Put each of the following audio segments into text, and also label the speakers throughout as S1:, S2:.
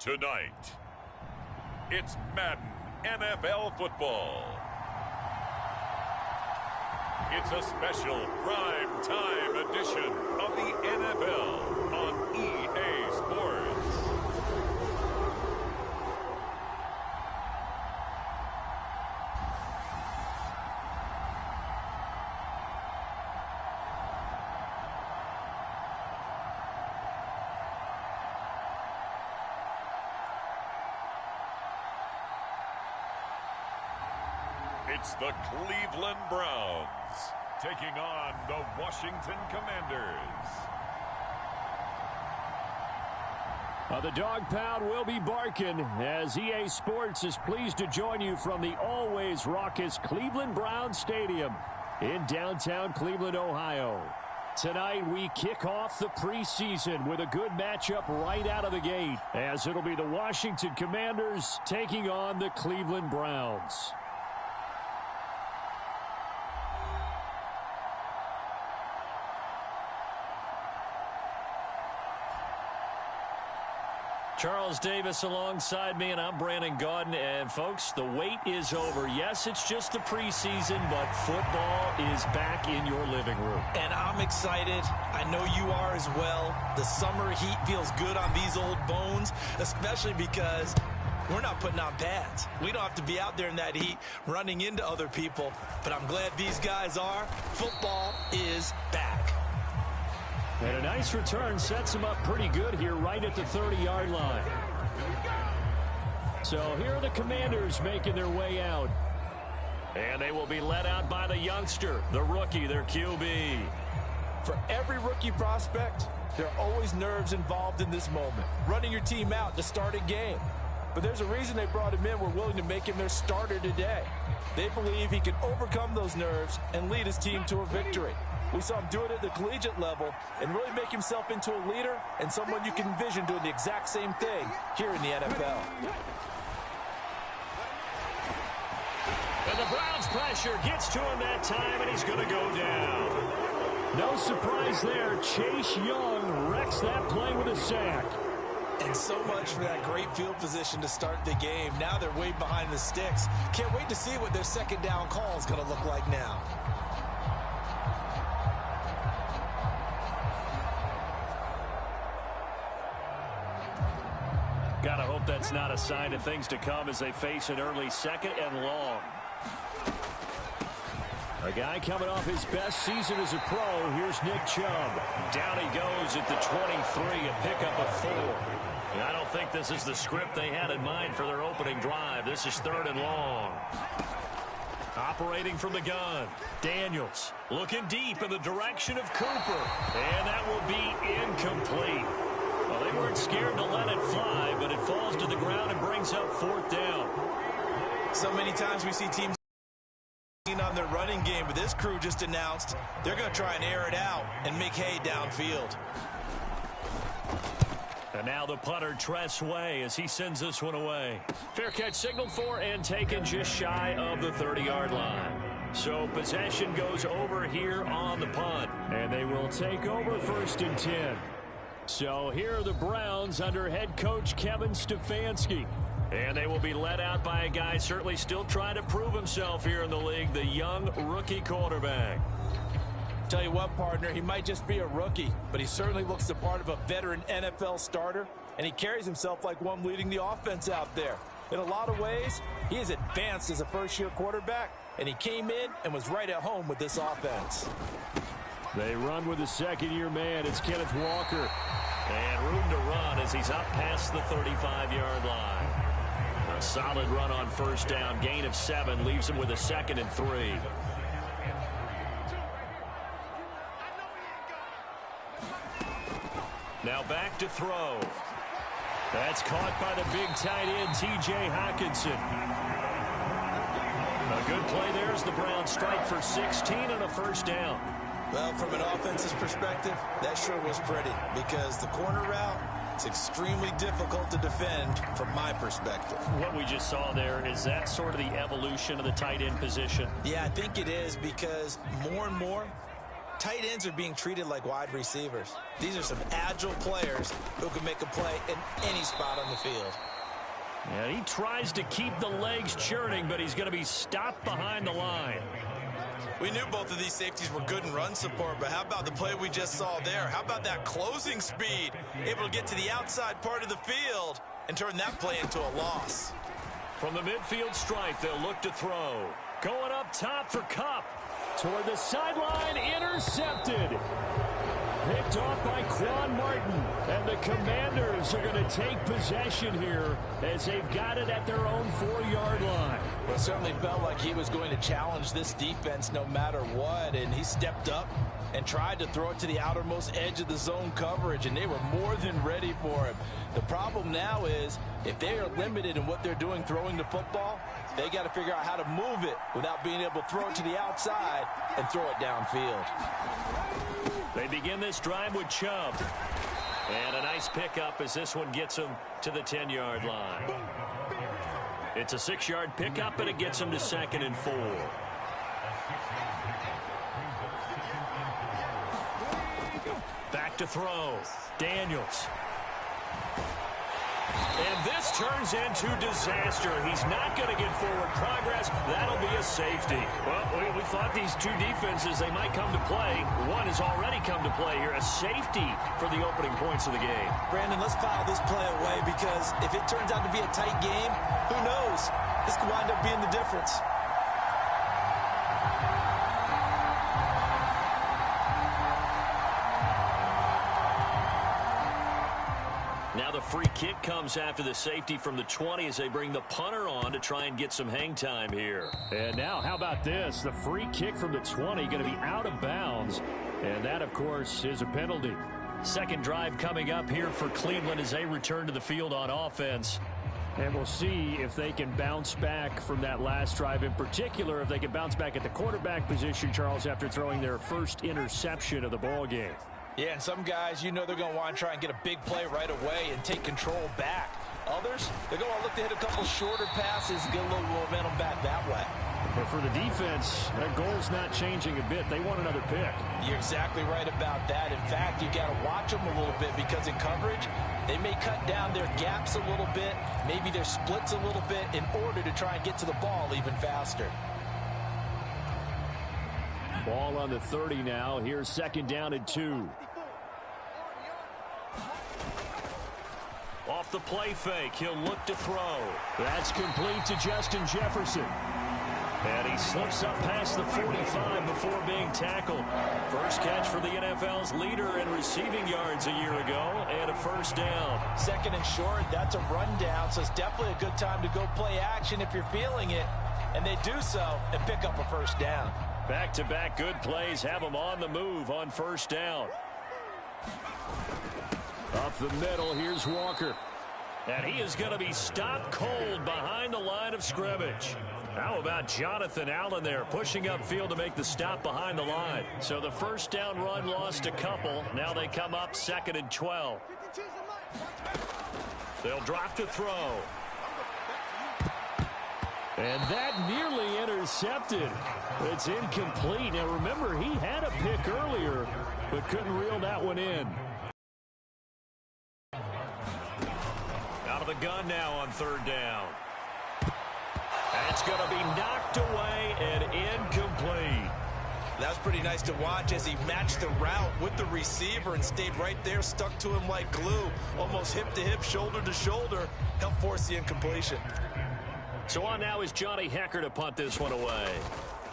S1: Tonight, it's Madden NFL football. It's a special prime time edition of the NFL on EA Sports. It's the Cleveland Browns taking on the Washington Commanders.
S2: The dog pound will be barking as EA Sports is pleased to join you from the always raucous Cleveland Browns Stadium in downtown Cleveland, Ohio. Tonight we kick off the preseason with a good matchup right out of the gate, as it'll be the Washington Commanders taking on the Cleveland Browns.
S3: Charles Davis alongside me, and I'm Brandon Gaudin. And, folks, the wait is over. Yes, it's just the preseason, but football is back in your living room.
S4: And I'm excited. I know you are as well. The summer heat feels good on these old bones, especially because we're not putting on pads. We don't have to be out there in that heat running into other people. But I'm glad these guys are. Football is back.
S2: And a nice return sets him up pretty good here right at the 30-yard line. So here are the Commanders making their way out.
S3: And they will be led out by the youngster, the rookie, their QB.
S4: For every rookie prospect, there are always nerves involved in this moment. Running your team out to start a game. But there's a reason they brought him in. We're willing to make him their starter today. They believe he can overcome those nerves and lead his team to a victory. We saw him do it at the collegiate level and really make himself into a leader and someone you can envision doing the exact same thing here in the NFL.
S2: And the Browns pressure gets to him that time, and he's going to go down. No surprise there. Chase Young wrecks that play with a sack.
S4: And so much for that great field position to start the game. Now they're way behind the sticks. Can't wait to see what their second down call is going to look like now.
S2: Gotta hope that's not a sign of things to come as they face an early second and long. A guy coming off his best season as a pro. Here's Nick Chubb.
S3: Down he goes at the 23, a pickup of 4. And I don't think this is the script they had in mind for their opening drive. This is 3rd and long. Operating from the gun, Daniels looking deep in the direction of Cooper. And that will be incomplete. Well, they weren't scared to let it fly, but it falls to the ground and brings up 4th down.
S4: So many times we see teams on their running game, but this crew just announced they're going to try and air it out and make hay downfield.
S3: And now the punter, Tress Way, as he sends this one away.
S2: Fair catch signaled for and taken just shy of the 30-yard line. So possession goes over here on the punt, and they will take over 1st and 10. So here are the Browns under head coach Kevin Stefanski. And they will be led out by a guy certainly still trying to prove himself here in the league, the young rookie quarterback.
S4: Tell you what, partner, he might just be a rookie, but he certainly looks the part of a veteran NFL starter, and he carries himself like one leading the offense out there. In a lot of ways, he is advanced as a first-year quarterback, and he came in and was right at home with this offense.
S2: They run with the second-year man. It's Kenneth Walker.
S3: And room to run as he's up past the 35-yard line. A solid run on 1st down. Gain of 7 leaves him with a 2nd and 3. Now back to throw. That's caught by the big tight end, T.J. Hockenson. A good play there as the Browns strike for 16 on a 1st down.
S4: Well, from an offensive perspective, that sure was pretty because the corner route, it's extremely difficult to defend from my perspective.
S3: What we just saw there, is that sort of the evolution of the tight end position?
S4: Yeah, I think it is because more and more, Tight ends are being treated like wide receivers. These are some agile players who can make a play in any spot on the field.
S3: And he tries to keep the legs churning, but he's going to be stopped behind the line.
S4: We knew both of these safeties were good in run support, but how about the play we just saw there? How about that closing speed? Able to get to the outside part of the field and turn that play into a loss.
S3: From the midfield stripe, they'll look to throw. Going up top for Kupp.
S2: Toward the sideline, intercepted. Picked off by Quan Martin. And the Commanders are going to take possession here as they've got it at their own 4-yard line.
S4: Well, it certainly felt like he was going to challenge this defense no matter what, and he stepped up and tried to throw it to the outermost edge of the zone coverage, and they were more than ready for him. The problem now is if they are limited in what they're doing throwing the football, they got to figure out how to move it without being able to throw it to the outside and throw it downfield.
S3: They begin this drive with Chubb. And a nice pickup as this one gets them to the 10-yard line. It's a 6-yard pickup, and it gets them to 2nd and 4. Back to throw. Daniels. And this turns into disaster. He's not going to get forward progress. That'll be a safety.
S2: Well, we thought these two defenses, they might come to play. One has already come to play here. A safety for the opening points of the game.
S4: Brandon, let's file this play away because if it turns out to be a tight game, who knows? This could wind up being the difference.
S3: Now the free kick comes after the safety from the 20 as they bring the punter on to try and get some hang time here.
S2: And now, how about this? The free kick from the 20 going to be out of bounds. And that, of course, is a penalty.
S3: Second drive coming up here for Cleveland as they return to the field on offense.
S2: And we'll see if they can bounce back from that last drive. In particular, if they can bounce back at the quarterback position, Charles, after throwing their first interception of the ball game.
S4: Yeah, and some guys, you know they're going to want to try and get a big play right away and take control back. Others, they're going to look to hit a couple shorter passes and get a little momentum back that way.
S2: But for the defense, that goal's not changing a bit. They want another pick.
S4: You're exactly right about that. In fact, you got to watch them a little bit because in coverage, they may cut down their gaps a little bit, maybe their splits a little bit in order to try and get to the ball even faster.
S2: Ball on the 30 now. Here's 2nd down and 2.
S3: Off the play fake, he'll look to throw.
S2: That's complete to Justin Jefferson.
S3: And he slips up past the 45 before being tackled. First catch for the NFL's leader in receiving yards a year ago, and a first down.
S4: 2nd and short, that's a rundown, so it's definitely a good time to go play action if you're feeling it. And they do so and pick up a first down.
S3: Back-to-back good plays have them on the move on first down.
S2: Up the middle, here's Walker.
S3: And he is going to be stopped cold behind the line of scrimmage. How about Jonathan Allen there pushing upfield to make the stop behind the line? So the first down run lost a couple. Now they come up 2nd and 12. They'll drop to throw.
S2: And that nearly intercepted. It's incomplete. Now remember, he had a pick earlier, but couldn't reel that one in.
S3: Out of the gun now on 3rd down. And it's going to be knocked away and incomplete.
S4: That's pretty nice to watch as he matched the route with the receiver and stayed right there, stuck to him like glue, almost hip to hip, shoulder to shoulder, helped force the incompletion.
S3: So on now is Johnny Hecker to punt this one away.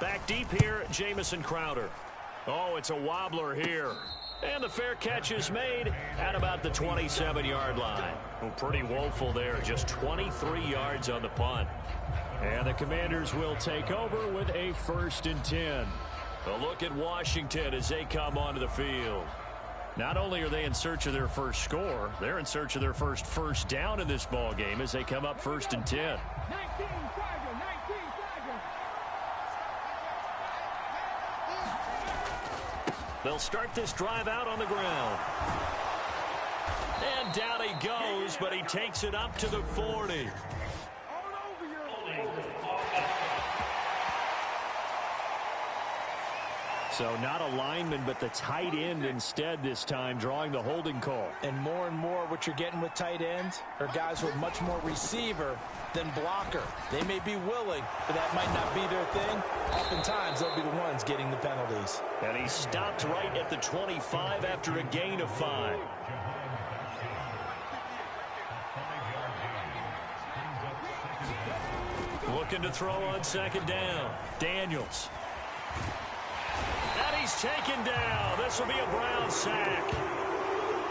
S3: Back deep here, Jamison Crowder. Oh, it's a wobbler here. And the fair catch is made at about the 27-yard line. Oh, pretty woeful there, just 23 yards on the punt.
S2: And the Commanders will take over with a 1st and 10.
S3: A look at Washington as they come onto the field.
S2: Not only are they in search of their first score, they're in search of their first down in this ball game as they come up 1st and 10.
S3: They'll start this drive out on the ground. And down he goes, but he takes it up to the 40.
S2: So not a lineman, but the tight end instead this time, drawing the holding call.
S4: And more what you're getting with tight ends are guys with much more receiver than blocker. They may be willing, but that might not be their thing. Oftentimes, they'll be the ones getting the penalties.
S3: And he stopped right at the 25 after a gain of 5. Looking to throw on 2nd down. Daniels. And he's taken down. This will be a Brown sack.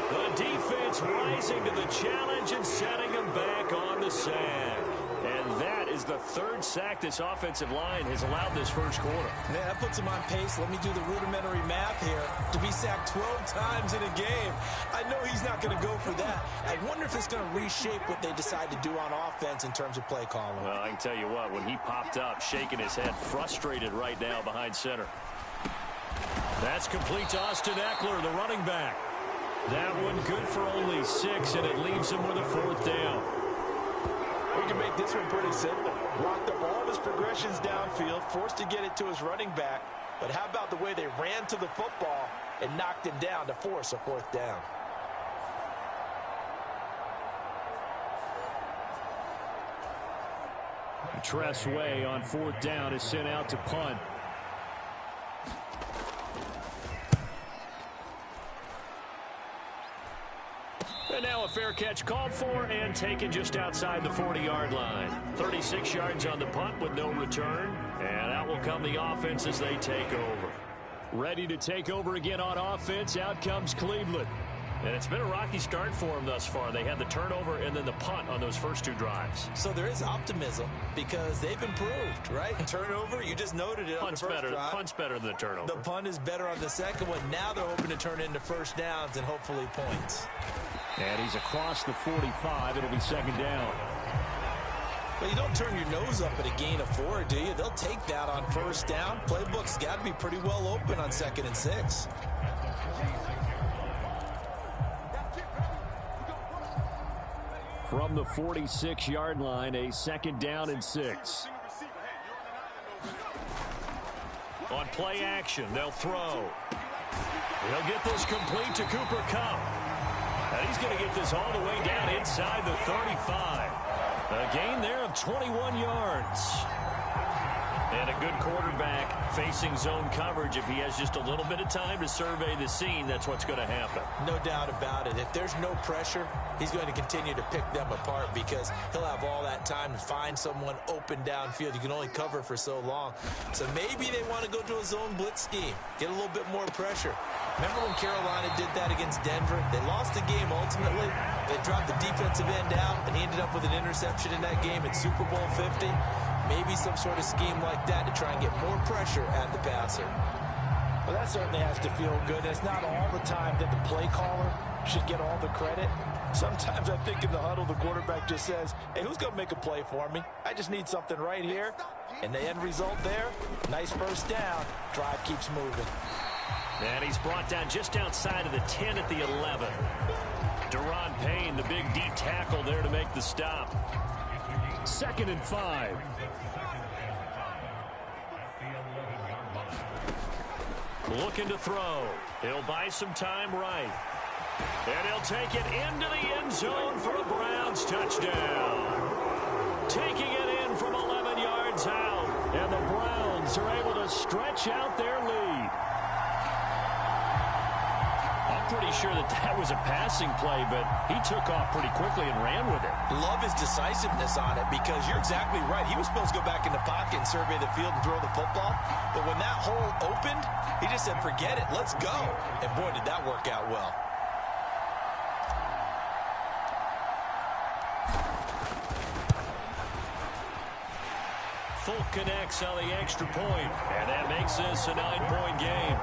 S3: The defense rising to the challenge and setting him back on the sack. And that is the 3rd sack this offensive line has allowed this first quarter.
S4: Man, that puts him on pace. Let me do the rudimentary math here. To be sacked 12 times in a game, I know he's not going to go for that. I wonder if it's going to reshape what they decide to do on offense in terms of play calling.
S2: Well, I can tell you what, when he popped up, shaking his head, frustrated right now behind center.
S3: That's complete to Austin Eckler, the running back. That one good for only 6, and it leaves him with a 4th down.
S4: We can make this one pretty simple. Blocked up all of his progressions downfield, forced to get it to his running back. But how about the way they ran to the football and knocked him down to force a 4th down?
S2: Tress Way on 4th down is sent out to punt. And now a fair catch called for and taken just outside the 40-yard line. 36 yards on the punt with no return. And out will come the offense as they take over. Ready to take over again on offense. Out comes Cleveland.
S3: And it's been a rocky start for them thus far. They had the turnover and then the punt on those first 2 drives.
S4: So there is optimism because they've improved, right? Turnover, you just noted it on the first drive.
S3: Punt's better than the turnover.
S4: The punt is better on the second one. Now they're hoping to turn into 1st downs and hopefully points.
S2: And he's across the 45. It'll be 2nd down.
S4: Well, you don't turn your nose up at a gain of 4, do you? They'll take that on 1st down. Playbook's got to be pretty well open on 2nd and 6.
S2: From the 46-yard line, a 2nd down and 6.
S3: On play action, they'll throw. He'll get this complete to Cooper Kupp. And he's going to get this all the way down inside the 35. A gain there of 21 yards. And a good quarterback facing zone coverage. If he has just a little bit of time to survey the scene, that's what's going to happen.
S4: No doubt about it. If there's no pressure, he's going to continue to pick them apart because he'll have all that time to find someone open downfield. You can only cover for so long. So maybe they want to go to a zone blitz scheme, get a little bit more pressure. Remember when Carolina did that against Denver? They lost the game ultimately. They dropped the defensive end out, and he ended up with an interception in that game at Super Bowl 50. Maybe some sort of scheme like that to try and get more pressure at the passer. Well, that certainly has to feel good. It's not all the time that the play caller should get all the credit. Sometimes I think in the huddle, the quarterback just says, hey, who's going to make a play for me? I just need something right here. And the end result there, nice 1st down. Drive keeps moving.
S3: And he's brought down just outside of the 10 at the 11. Deron Payne, the big D tackle there to make the stop.
S2: 2nd and 5.
S3: Looking to throw. He'll buy some time right. And he'll take it into the end zone for a Browns touchdown. Taking it in from 11 yards out. And the Browns are able to stretch out their lead. I'm pretty sure that was a passing play, but he took off pretty quickly and ran with it.
S4: Love his decisiveness on it because you're exactly right. He was supposed to go back in the pocket and survey the field and throw the football. But when that hole opened, he just said, forget it, let's go. And boy, did that work out well.
S3: Folk connects on the extra point, and that makes this a 9-point game.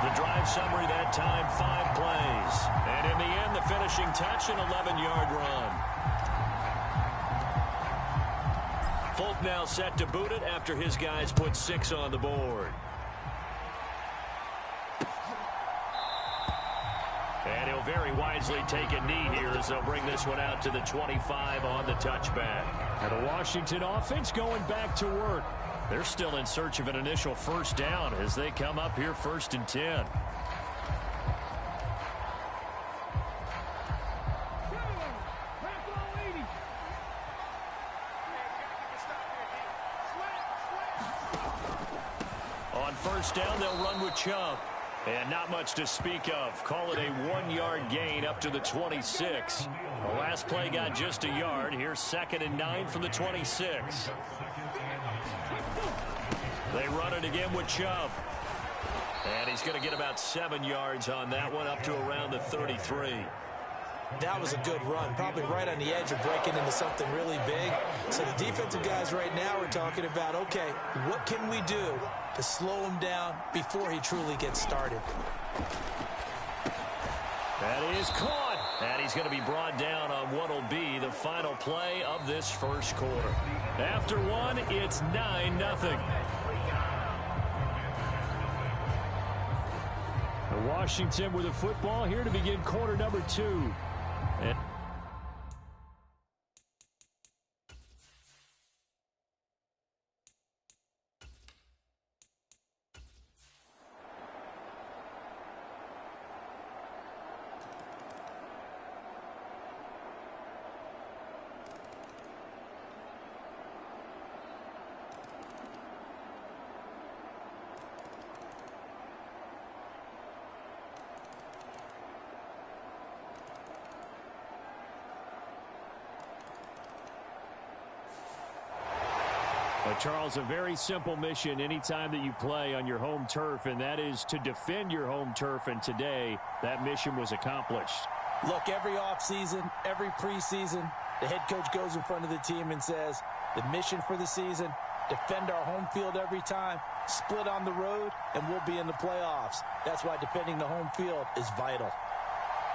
S3: The drive summary that time, 5 plays. And in the end, the finishing touch, an 11-yard run. Folk now set to boot it after his guys put 6 on the board. And he'll very wisely take a knee here as they'll bring this one out to the 25 on the touchback.
S2: And the Washington offense going back to work. They're still in search of an initial first down as they come up here 1st and 10. On first down, they'll run with Chubb. And not much to speak of. Call it a 1-yard gain up to the 26. The last play got just a yard. Here's 2nd and 9 from the 26. They run it again with Chubb. And he's going to get about 7 yards on that one, up to around the 33.
S4: That was a good run, probably right on the edge of breaking into something really big. So the defensive guys right now are talking about, okay, what can we do to slow him down before he truly gets started?
S2: That is caught. And he's going to be brought down on what will be the final play of this first quarter. After one, it's 9-0. Washington with the football here to begin quarter number 2. And Charles, a very simple mission anytime that you play on your home turf, and that is to defend your home turf, and today that mission was accomplished.
S4: Look, every offseason, every preseason, the head coach goes in front of the team and says, the mission for the season, defend our home field every time, split on the road, and we'll be in the playoffs. That's why defending the home field is vital.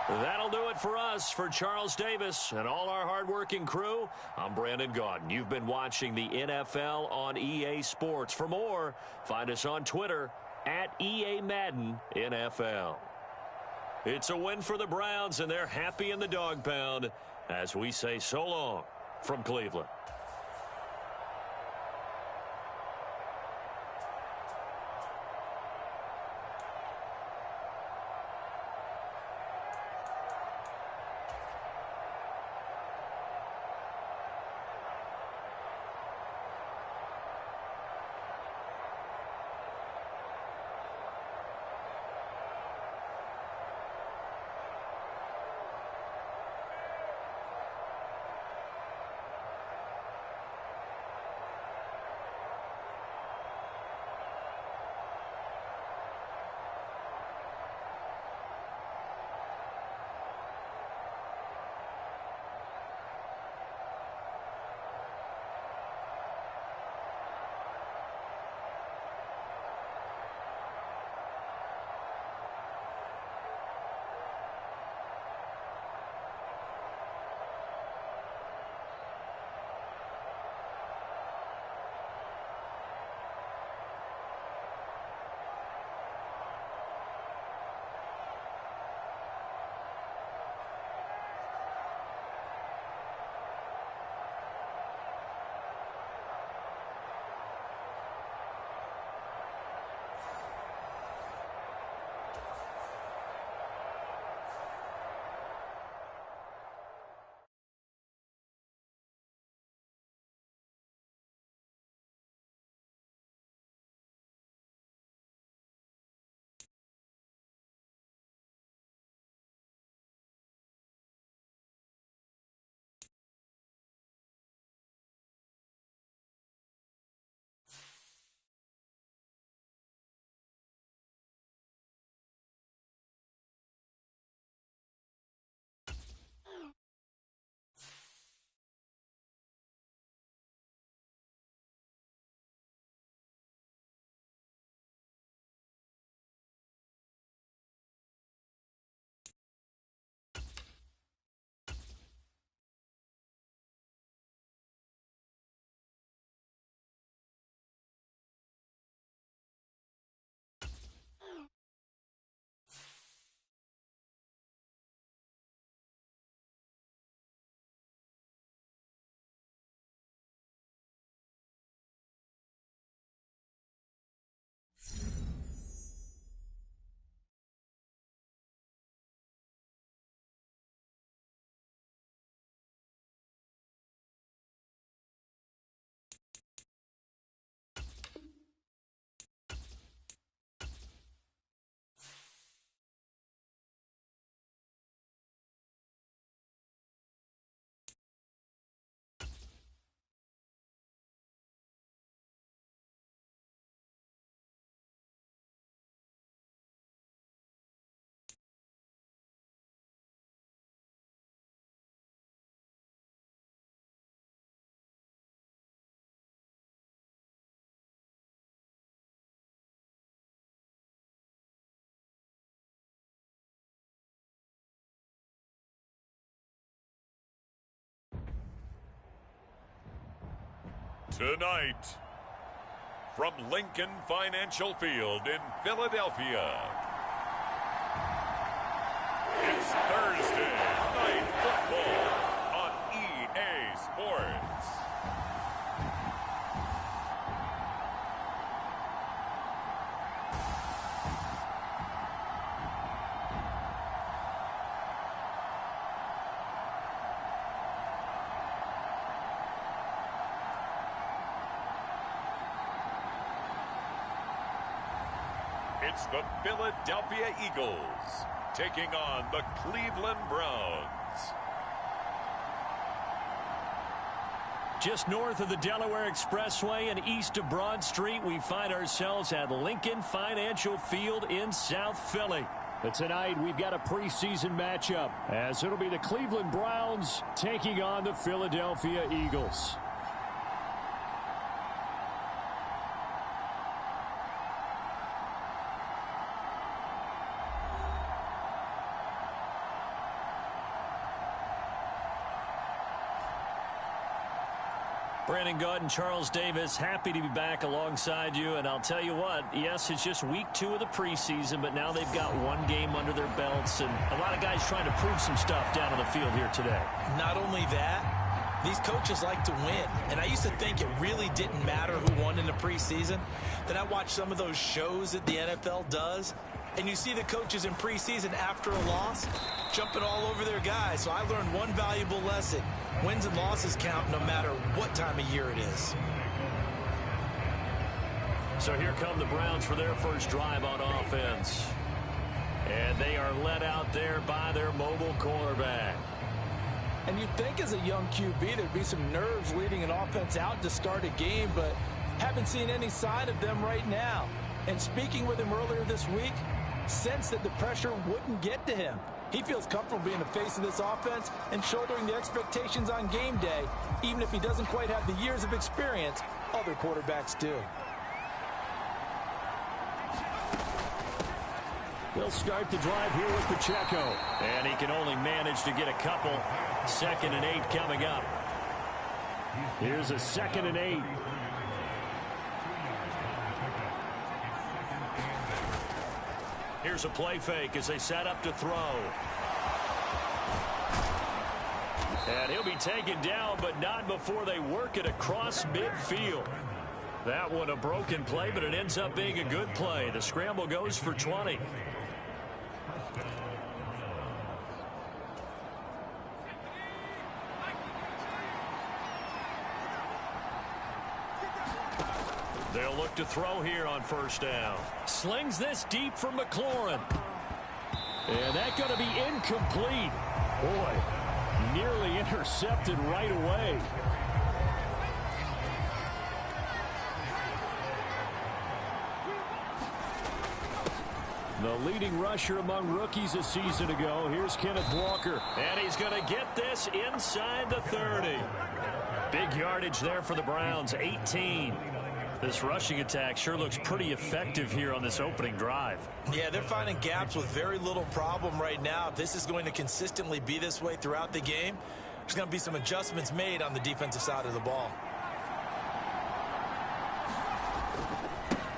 S2: That'll do it for us. For Charles Davis and all our hardworking crew, I'm Brandon Gaudin. You've been watching the NFL on EA Sports. For more, find us on Twitter at EA Madden NFL. It's a win for the Browns, and they're happy in the dog pound as we say so long from Cleveland.
S1: Tonight, from Lincoln Financial Field in Philadelphia, it's Thursday Night Football on EA Sports. It's the Philadelphia Eagles taking on the Cleveland Browns.
S2: Just north of the Delaware Expressway and east of Broad Street, we find ourselves at Lincoln Financial Field in South Philly. But tonight, we've got a preseason matchup, as it'll be the Cleveland Browns taking on the Philadelphia Eagles. Brandon Gaud and Charles Davis, happy to be back alongside you. And I'll tell you what, yes, it's just week 2 of the preseason, but now they've got one game under their belts. And a lot of guys trying to prove some stuff down on the field here today.
S4: Not only that, these coaches like to win. And I used to think it really didn't matter who won in the preseason. Then I watched some of those shows that the NFL does. And you see the coaches in preseason after a loss jumping all over their guys. So I learned one valuable lesson. Wins and losses count no matter what time of year it is.
S2: So here come the Browns for their first drive on offense. And they are led out there by their mobile quarterback.
S4: And you'd think as a young QB there'd be some nerves leading an offense out to start a game, but haven't seen any sign of them right now. And speaking with him earlier this week, sensed that the pressure wouldn't get to him. He feels comfortable being the face of this offense and shouldering the expectations on game day, even if he doesn't quite have the years of experience other quarterbacks do.
S2: They'll start the drive here with Pacheco. And he can only manage to get a couple. 2nd and 8 coming up. Here's a 2nd and 8. Here's a play fake as they set up to throw. And he'll be taken down, but not before they work it across midfield. That one a broken play, but it ends up being a good play. The scramble goes for 20. They'll look to throw here on 1st down. Slings this deep from McLaurin. And that's going to be incomplete. Boy, nearly intercepted right away. The leading rusher among rookies a season ago. Here's Kenneth Walker. And he's going to get this inside the 30. Big yardage there for the Browns, 18. This rushing attack sure looks pretty effective here on this opening drive.
S4: Yeah, they're finding gaps with very little problem right now. If this is going to consistently be this way throughout the game, there's going to be some adjustments made on the defensive side of the ball.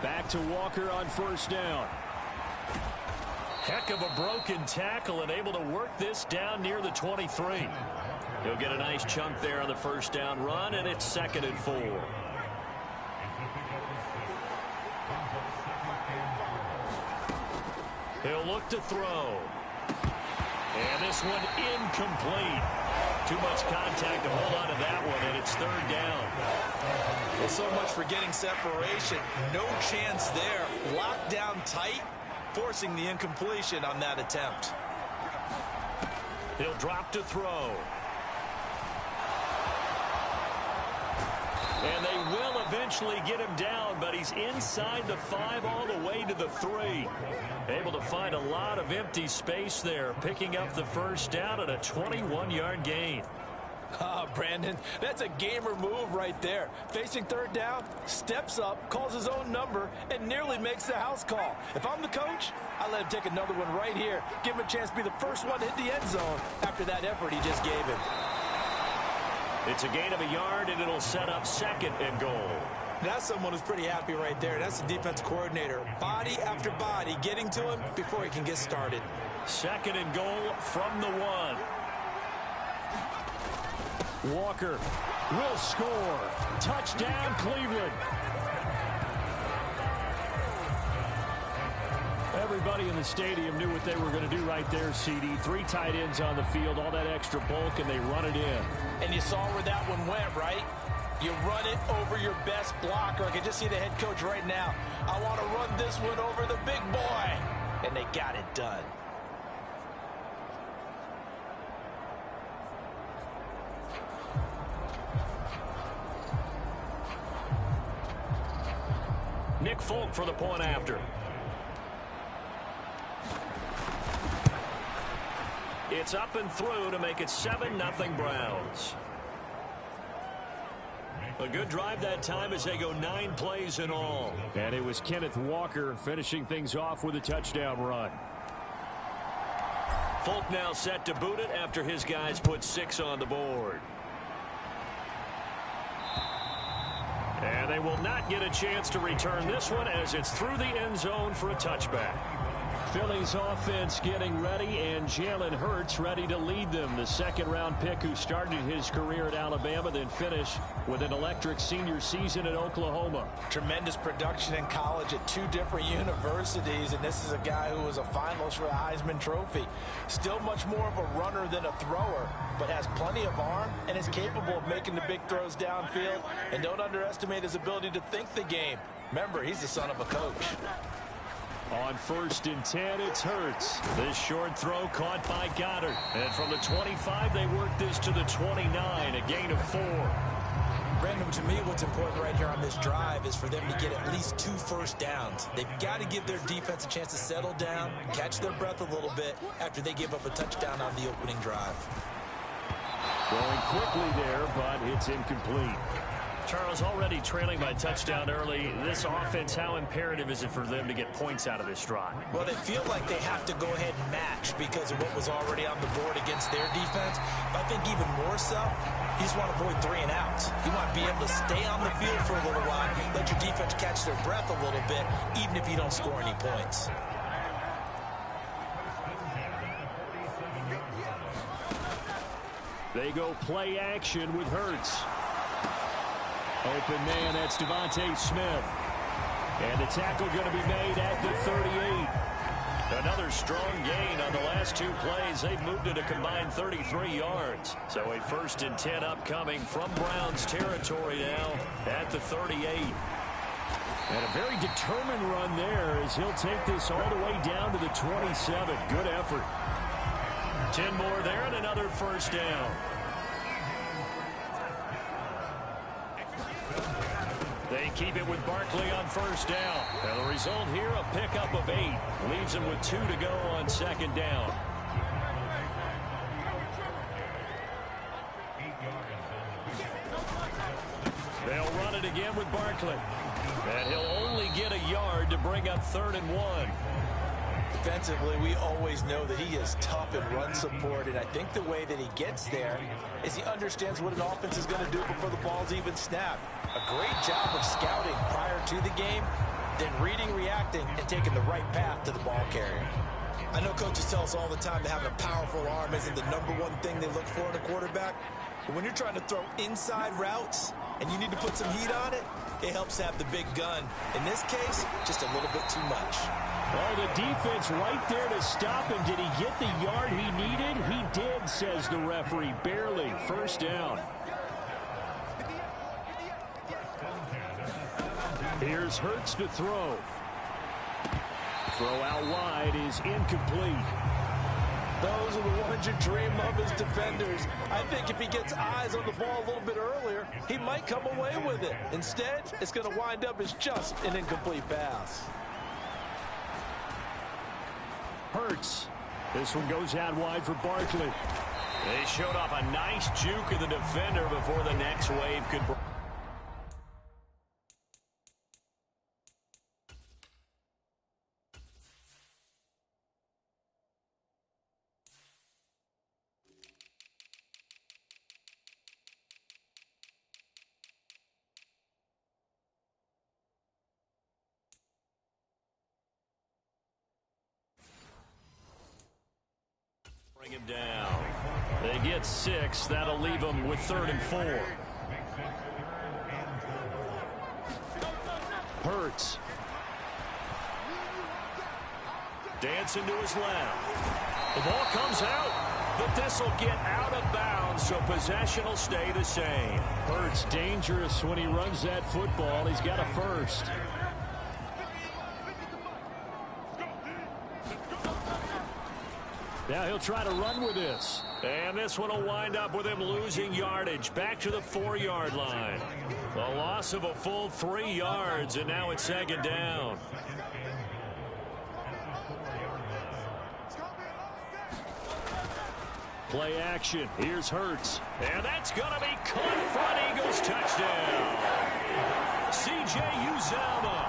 S2: Back to Walker on 1st down. Heck of a broken tackle and able to work this down near the 23. He'll get a nice chunk there on the 1st down run, and it's 2nd and 4. He'll look to throw. And this one incomplete. Too much contact to hold on to that one, and it's 3rd down.
S4: Well, so much for getting separation. No chance there. Locked down tight, forcing the incompletion on that attempt.
S2: He'll drop to throw. And they will eventually get him down, but he's inside the 5 all the way to the 3. Able to find a lot of empty space there, picking up the 1st down at a 21-yard gain.
S4: Brandon, that's a gamer move right there. Facing 3rd down, steps up, calls his own number, and nearly makes the house call. If I'm the coach, I let him take another one right here. Give him a chance to be the first one to hit the end zone after that effort he just gave him.
S3: It's a gain of a yard, and it'll set up 2nd and goal.
S4: That's someone who's pretty happy right there. That's the defense coordinator. Body after body getting to him before he can get started.
S3: 2nd and goal from the 1.
S2: Walker will score. Touchdown, Cleveland. Everybody in the stadium knew what they were going to do right there, CD. 3 tight ends on the field, all that extra bulk, and they run it in.
S4: And you saw where that one went, right? You run it over your best blocker. I can just see the head coach right now. I want to run this one over the big boy. And they got it done.
S3: Nick Folk for the point after. It's up and through to make it 7-0 Browns. A good drive that time as they go 9 plays in all.
S2: And it was Kenneth Walker finishing things off with a touchdown run.
S3: Folk now set to boot it after his guys put 6 on the board. And they will not get a chance to return this one as it's through the end zone for a touchback.
S2: Philly's offense getting ready, and Jalen Hurts ready to lead them. The 2nd-round pick who started his career at Alabama, then finished with an electric senior season at Oklahoma.
S4: Tremendous production in college at 2 different universities, and this is a guy who was a finalist for the Heisman Trophy. Still much more of a runner than a thrower, but has plenty of arm and is capable of making the big throws downfield. And don't underestimate his ability to think the game. Remember, he's the son of a coach.
S2: On 1st and 10, it's Hurts.
S3: This short throw caught by Goddard. And from the 25, they work this to the 29, a gain of 4.
S4: Brandon, to me, what's important right here on this drive is for them to get at least 2 first downs. They've got to give their defense a chance to settle down, catch their breath a little bit after they give up a touchdown on the opening drive.
S2: Going quickly there, but it's incomplete.
S3: Charles, already trailing by touchdown early. This offense, how imperative is it for them to get points out of this drive?
S4: Well, they feel like they have to go ahead and match because of what was already on the board against their defense. But I think even more so, you just want to avoid 3 and outs. You want to be able to stay on the field for a little while, let your defense catch their breath a little bit, even if you don't score any points.
S2: They go play action with Hurts. Open man, that's Devontae Smith. And the tackle going to be made at the 38.
S3: Another strong gain on the last 2 plays. They've moved it a combined 33 yards. So a 1st and 10 upcoming from Browns territory now at the 38.
S2: And a very determined run there as he'll take this all the way down to the 27. Good effort.
S3: 10 more there and another 1st down. They keep it with Barkley on 1st down. And the result here, a pickup of 8. Leaves them with 2 to go on 2nd down. They'll run it again with Barkley. And he'll only get a yard to bring up 3rd and 1.
S4: Defensively, we always know that he is tough in run support, and I think the way that he gets there is he understands what an offense is going to do before the ball's even snapped. A great job of scouting prior to the game, then reading, reacting, and taking the right path to the ball carrier. I know coaches tell us all the time that having a powerful arm isn't the #1 thing they look for in a quarterback, but when you're trying to throw inside routes and you need to put some heat on it, it helps have the big gun. In this case, just a little bit too much.
S2: Oh, the defense right there to stop him. Did he get the yard he needed? He did, says the referee. Barely. 1st down. Here's Hurts to throw. Throw out wide is incomplete.
S4: Those are the ones you dream of as defenders. I think if he gets eyes on the ball a little bit earlier, he might come away with it. Instead, it's going to wind up as just an incomplete pass.
S2: Hurts. This one goes out wide for Barkley.
S3: They showed off a nice juke of the defender before the next wave could break. They get 6. That'll leave them with 3rd and 4. Hurts. Dancing to his left. The ball comes out, but this will get out of bounds, so possession will stay the same.
S2: Hurts dangerous when he runs that football. He's got a first. Now he'll try to run with this.
S3: And this one will wind up with him losing yardage back to the 4-yard line. A loss of a full 3 yards, and now it's 2nd down.
S2: Play action. Here's Hurts.
S3: And that's going to be caught front. Eagles touchdown. C.J. Uzomah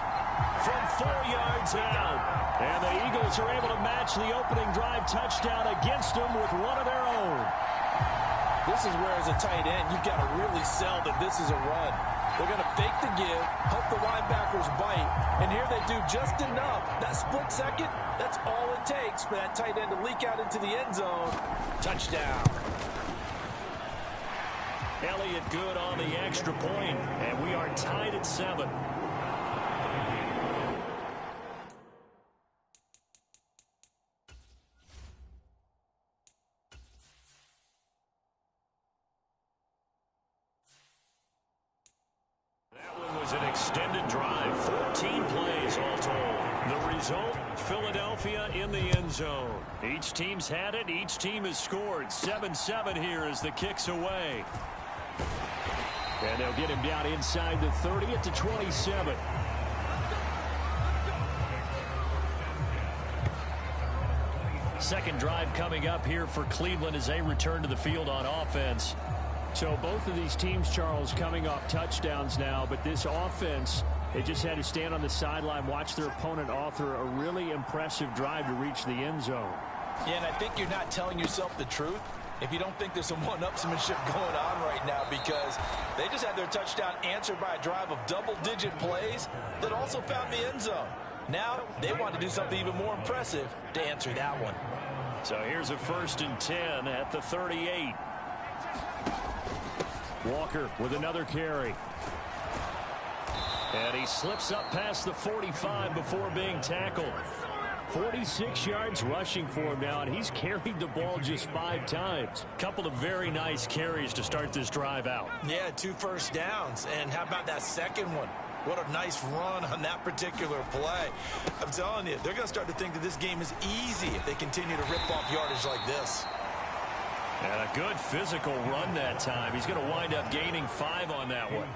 S3: from 4 yards out.
S2: And the Eagles are able to match the opening drive touchdown against them with one of their own.
S4: This is where, as a tight end, you've got to really sell that this is a run. They're going to fake the give, hope the linebackers bite, and here they do just enough. That split second, that's all it takes for that tight end to leak out into the end zone. Touchdown.
S3: Elliott good on the extra point, and we are tied at 7. An extended drive, 14 plays all told. The result, Philadelphia in the end zone. Each team's had it. Each team has scored. 7-7 here as the kick's away.
S2: And they'll get him down inside the 30 at the 27.
S3: Second drive coming up here for Cleveland as they return to the field on offense.
S2: So both of these teams, Charles, coming off touchdowns now, but this offense, they just had to stand on the sideline, watch their opponent author a really impressive drive to reach the end zone.
S4: Yeah, and I think you're not telling yourself the truth if you don't think there's some one-upsmanship going on right now, because they just had their touchdown answered by a drive of double-digit plays that also found the end zone. Now they want to do something even more impressive to answer that one.
S3: So here's a 1st and 10 at the 38.
S2: Walker with another carry.
S3: And he slips up past the 45 before being tackled.
S2: 46 yards rushing for him now, and he's carried the ball just 5 times.
S3: Couple of very nice carries to start this drive out.
S4: Yeah, 2 first downs. And how about that second one? What a nice run on that particular play. I'm telling you, they're going to start to think that this game is easy if they continue to rip off yardage like this.
S3: And a good physical run that time. He's going to wind up gaining 5 on that one.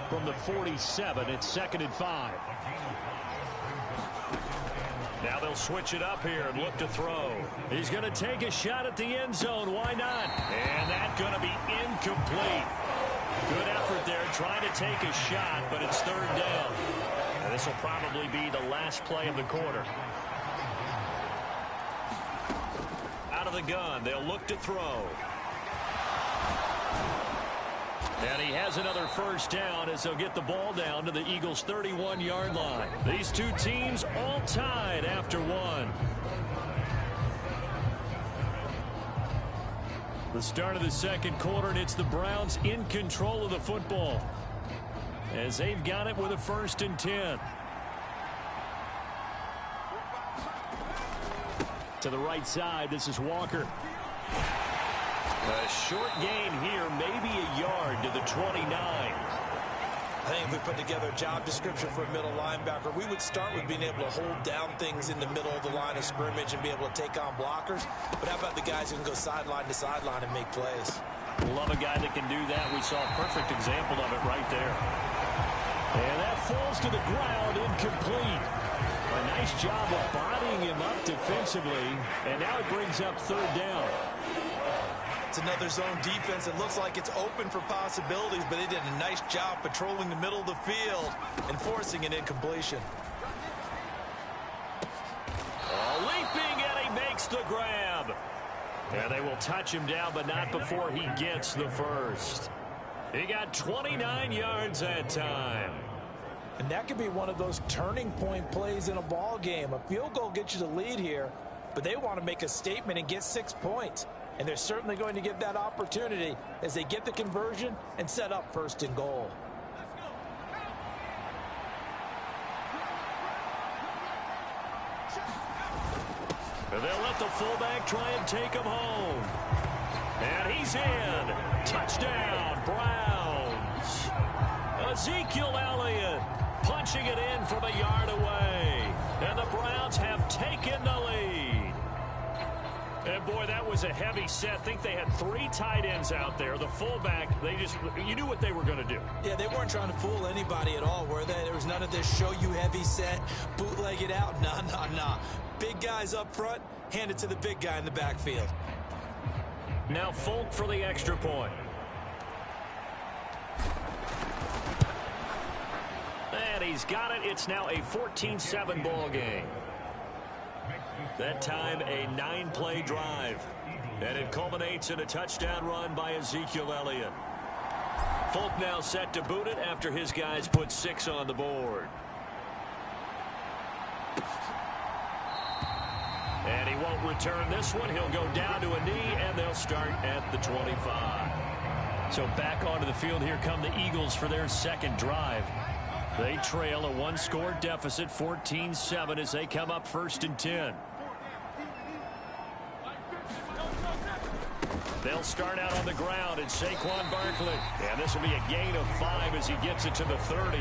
S2: From the 47, it's 2nd and 5.
S3: Now they'll switch it up here and look to throw. He's going to take a shot at the end zone. Why not? And that's going to be incomplete. Good effort there trying to take a shot, but it's 3rd down. And this will probably be the last play of the quarter. Out of the gun, they'll look to throw. And he has another first down as they'll get the ball down to the Eagles' 31-yard line. These two teams all tied after 1. The start of the second quarter, and it's the Browns in control of the football as they've got it with a 1st and 10.
S2: To the right side, this is Walker.
S3: A short gain here, maybe a yard to the 29.
S4: I think if we put together a job description for a middle linebacker, we would start with being able to hold down things in the middle of the line of scrimmage and be able to take on blockers. But how about the guys who can go sideline to sideline and make plays?
S3: Love a guy that can do that. We saw a perfect example of it right there.
S2: And that falls to the ground, incomplete. A nice job of bodying him up defensively, and now it brings up 3rd down.
S4: It's another zone defense. It looks like it's open for possibilities, but they did a nice job patrolling the middle of the field and forcing an incompletion.
S3: Leaping, and he makes the grab. And they will touch him down, but not before he gets the first. He got 29 yards that time.
S4: And that could be one of those turning point plays in a ball game. A field goal gets you the lead here, but they want to make a statement and get 6 points. And they're certainly going to get that opportunity as they get the conversion and set up 1st and goal.
S3: And they'll let the fullback try and take him home. And he's in. Touchdown, Browns. Ezekiel Elliott punching it in from a yard away. And the Browns have taken the lead. And boy, that was a heavy set. I think they had 3 tight ends out there. The fullback, you knew what they were going to do.
S4: Yeah, they weren't trying to fool anybody at all, were they? There was none of this show you heavy set, bootleg it out. Nah. Big guys up front, hand it to the big guy in the backfield.
S3: Now Folk for the extra point. And he's got it. It's now a 14-7 ball game. That time a 9-play drive. And it culminates in a touchdown run by Ezekiel Elliott. Folk now set to boot it after his guys put 6 on the board. And he won't return this one. He'll go down to a knee, and they'll start at the 25. So back onto the field, here come the Eagles for their second drive. They trail a 1-score deficit, 14-7, as they come up 1st and 10. They'll start out on the ground, and Saquon Barkley. And this will be a gain of 5 as he gets it to the 30.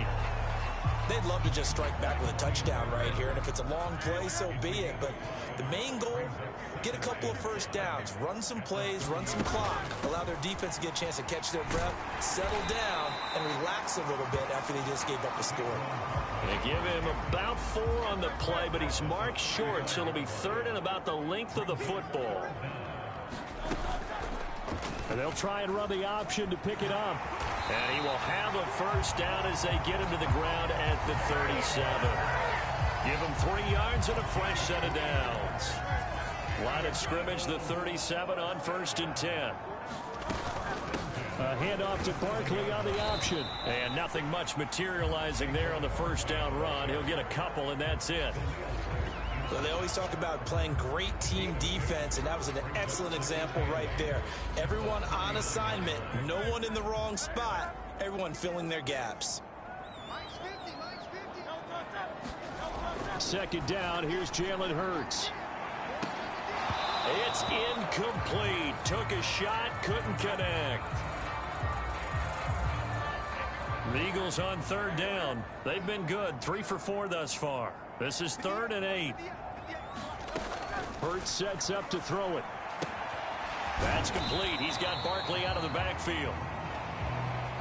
S4: They'd love to just strike back with a touchdown right here, and if it's a long play, so be it. But the main goal, get a couple of 1st downs, run some plays, run some clock, allow their defense to get a chance to catch their breath, settle down, and relax a little bit after they just gave up a score.
S3: They give him about 4 on the play, but he's marked short, so it'll be 3rd and about the length of the football.
S2: And they'll try and run the option to pick it up.
S3: And he will have a 1st down as they get him to the ground at the 37. Give him 3 yards and a fresh set of downs. Line of scrimmage, the 37 on 1st and 10.
S2: A handoff to Barkley on the option.
S3: And nothing much materializing there on the 1st down run. He'll get a couple, and that's it.
S4: Well, they always talk about playing great team defense, and that was an excellent example right there. Everyone on assignment, no one in the wrong spot, everyone filling their gaps.
S2: 2nd down, here's Jalen Hurts.
S3: It's incomplete. Took a shot, couldn't connect. The Eagles on 3rd down. They've been good, 3 for 4 thus far. This is 3rd and 8.
S2: Hurts sets up to throw it.
S3: That's complete. He's got Barkley out of the backfield.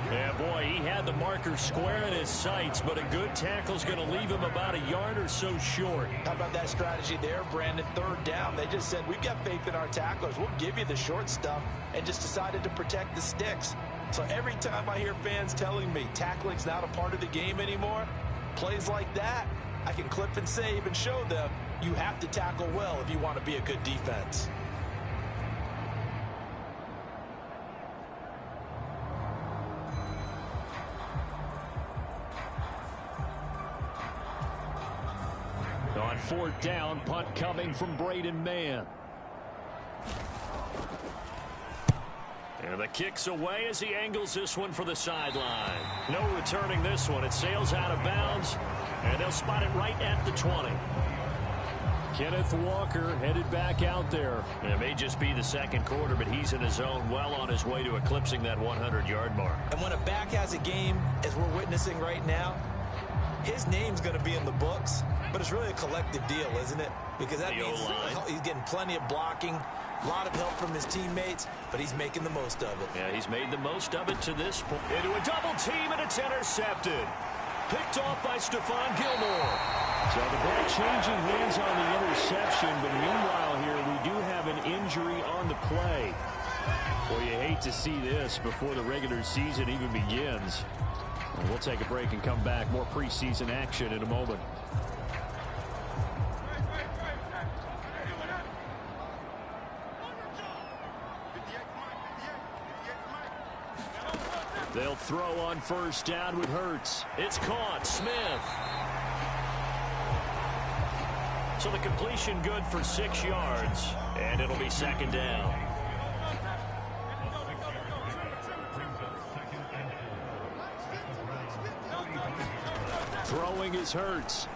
S3: Yeah, boy, he had the marker square in his sights, but a good tackle's going to leave him about a yard or so short.
S4: How about that strategy there, Brandon? 3rd down. They just said, we've got faith in our tacklers. We'll give you the short stuff, and just decided to protect the sticks. So every time I hear fans telling me tackling's not a part of the game anymore, plays like that, I can clip and save and show them you have to tackle well if you want to be a good defense.
S2: On 4th down, punt coming from Braden Mann.
S3: And the kick's away as he angles this one for the sideline. No returning this one. It sails out of bounds, and they'll spot it right at the 20.
S2: Kenneth Walker headed back out there.
S3: It may just be the 2nd quarter, but he's in his zone, well on his way to eclipsing that 100-yard mark.
S4: And when a back has a game, as we're witnessing right now, his name's going to be in the books, but it's really a collective deal, isn't it? Because that means he's getting plenty of blocking, a lot of help from his teammates, but he's making the most of it.
S3: Yeah, he's made the most of it to this point. Into a double team, and it's intercepted. Picked off by Stephon Gilmore.
S2: So the ball changing hands on the interception, but meanwhile here we do have an injury on the play. Well, you hate to see this before the regular season even begins. And we'll take a break and come back. More preseason action in a moment. They'll throw on 1st down with Hurts.
S3: It's caught. Smith. So the completion good for 6 yards, and it'll be 2nd down.
S2: Throwing is Hurts.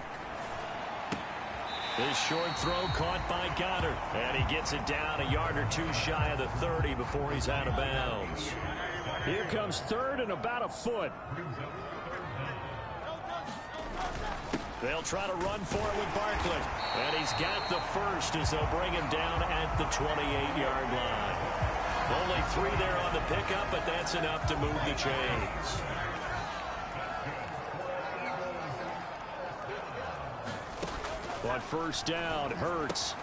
S3: This short throw caught by Goddard. And he gets it down a yard or two shy of the 30 before he's out of bounds.
S2: Here comes third and about a foot.
S3: They'll try to run for it with Barkley. And he's got the first as they'll bring him down at the 28-yard line. Only 3 there on the pickup, but that's enough to move the chains.
S2: On first down, Hurts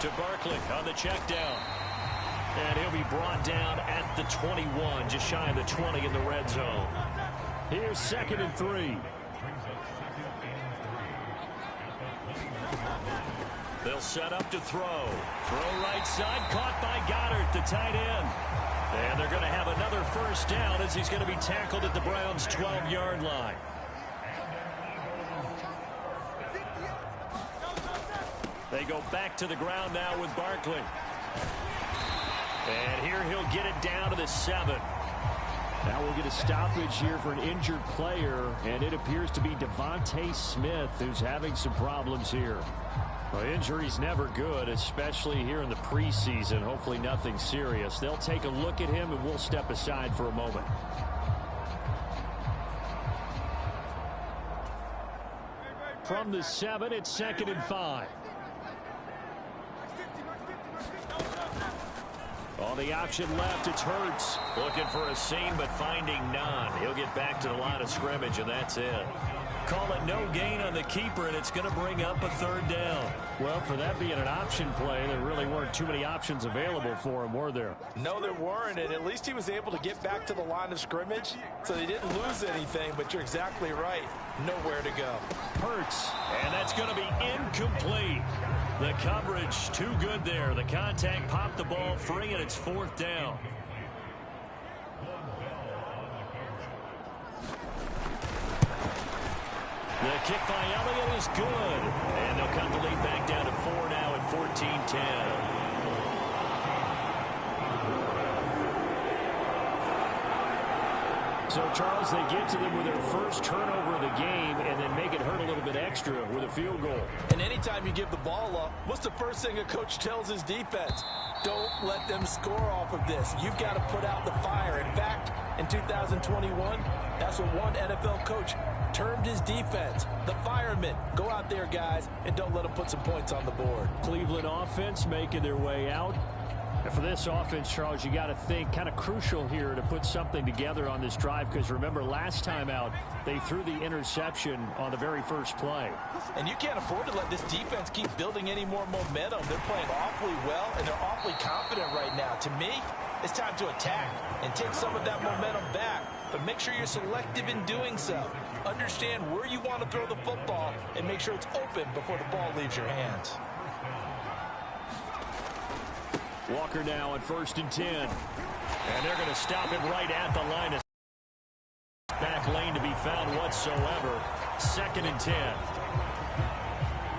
S3: To Barkley on the check down. And he'll be brought down at the 21, just shy of the 20 in the red zone.
S2: Here's 2nd and 3.
S3: They'll set up to throw. Throw right side, caught by Goddard, the tight end. And they're going to have another first down as he's going to be tackled at the Browns' 12-yard line. They go back to the ground now with Barkley. And here he'll get it down to the 7.
S2: Now we'll get a stoppage here for an injured player, and it appears to be Devontae Smith who's having some problems here. Well, injury's never good, especially here in the preseason. Hopefully nothing serious. They'll take a look at him, and we'll step aside for a moment. From the 7, it's 2nd and 5. On the option left, it's Hurts.
S3: Looking for a seam, but finding none. He'll get back to the line of scrimmage, and that's it. Call it no gain on the keeper, and it's going to bring up a 3rd down.
S2: Well, for that being an option play, there really weren't too many options available for him, were there?
S4: No, there weren't, and at least he was able to get back to the line of scrimmage, so they didn't lose anything, but you're exactly right. Nowhere to go.
S2: Hurts.
S3: And that's going to be incomplete. The coverage too good there. The contact popped the ball free, and it's 4th down. The kick by Elliott is good. And they'll cut the lead back down to 4 now at 14-10.
S2: So, Charles, they get to them with their first turnover of the game and then make it hurt a little bit extra with a field goal.
S4: And anytime you give the ball up, what's the first thing a coach tells his defense? Don't let them score off of this. You've got to put out the fire. In fact, in 2021, that's what one NFL coach termed his defense, the firemen. Go out there, guys, and don't let them put some points on the board.
S2: Cleveland offense making their way out. And for this offense, Charles, you got to think kind of crucial here to put something together on this drive, because remember last time out they threw the interception on the very first play.
S4: And you can't afford to let this defense keep building any more momentum. They're playing awfully well, and they're awfully confident right now. To me, it's time to attack and take some of that momentum back, but make sure you're selective in doing so. Understand where you want to throw the football and make sure it's open before the ball leaves your hands.
S2: Walker now on 1st and 10.
S3: And they're going to stop him right at the line of back lane to be found whatsoever. 2nd and 10.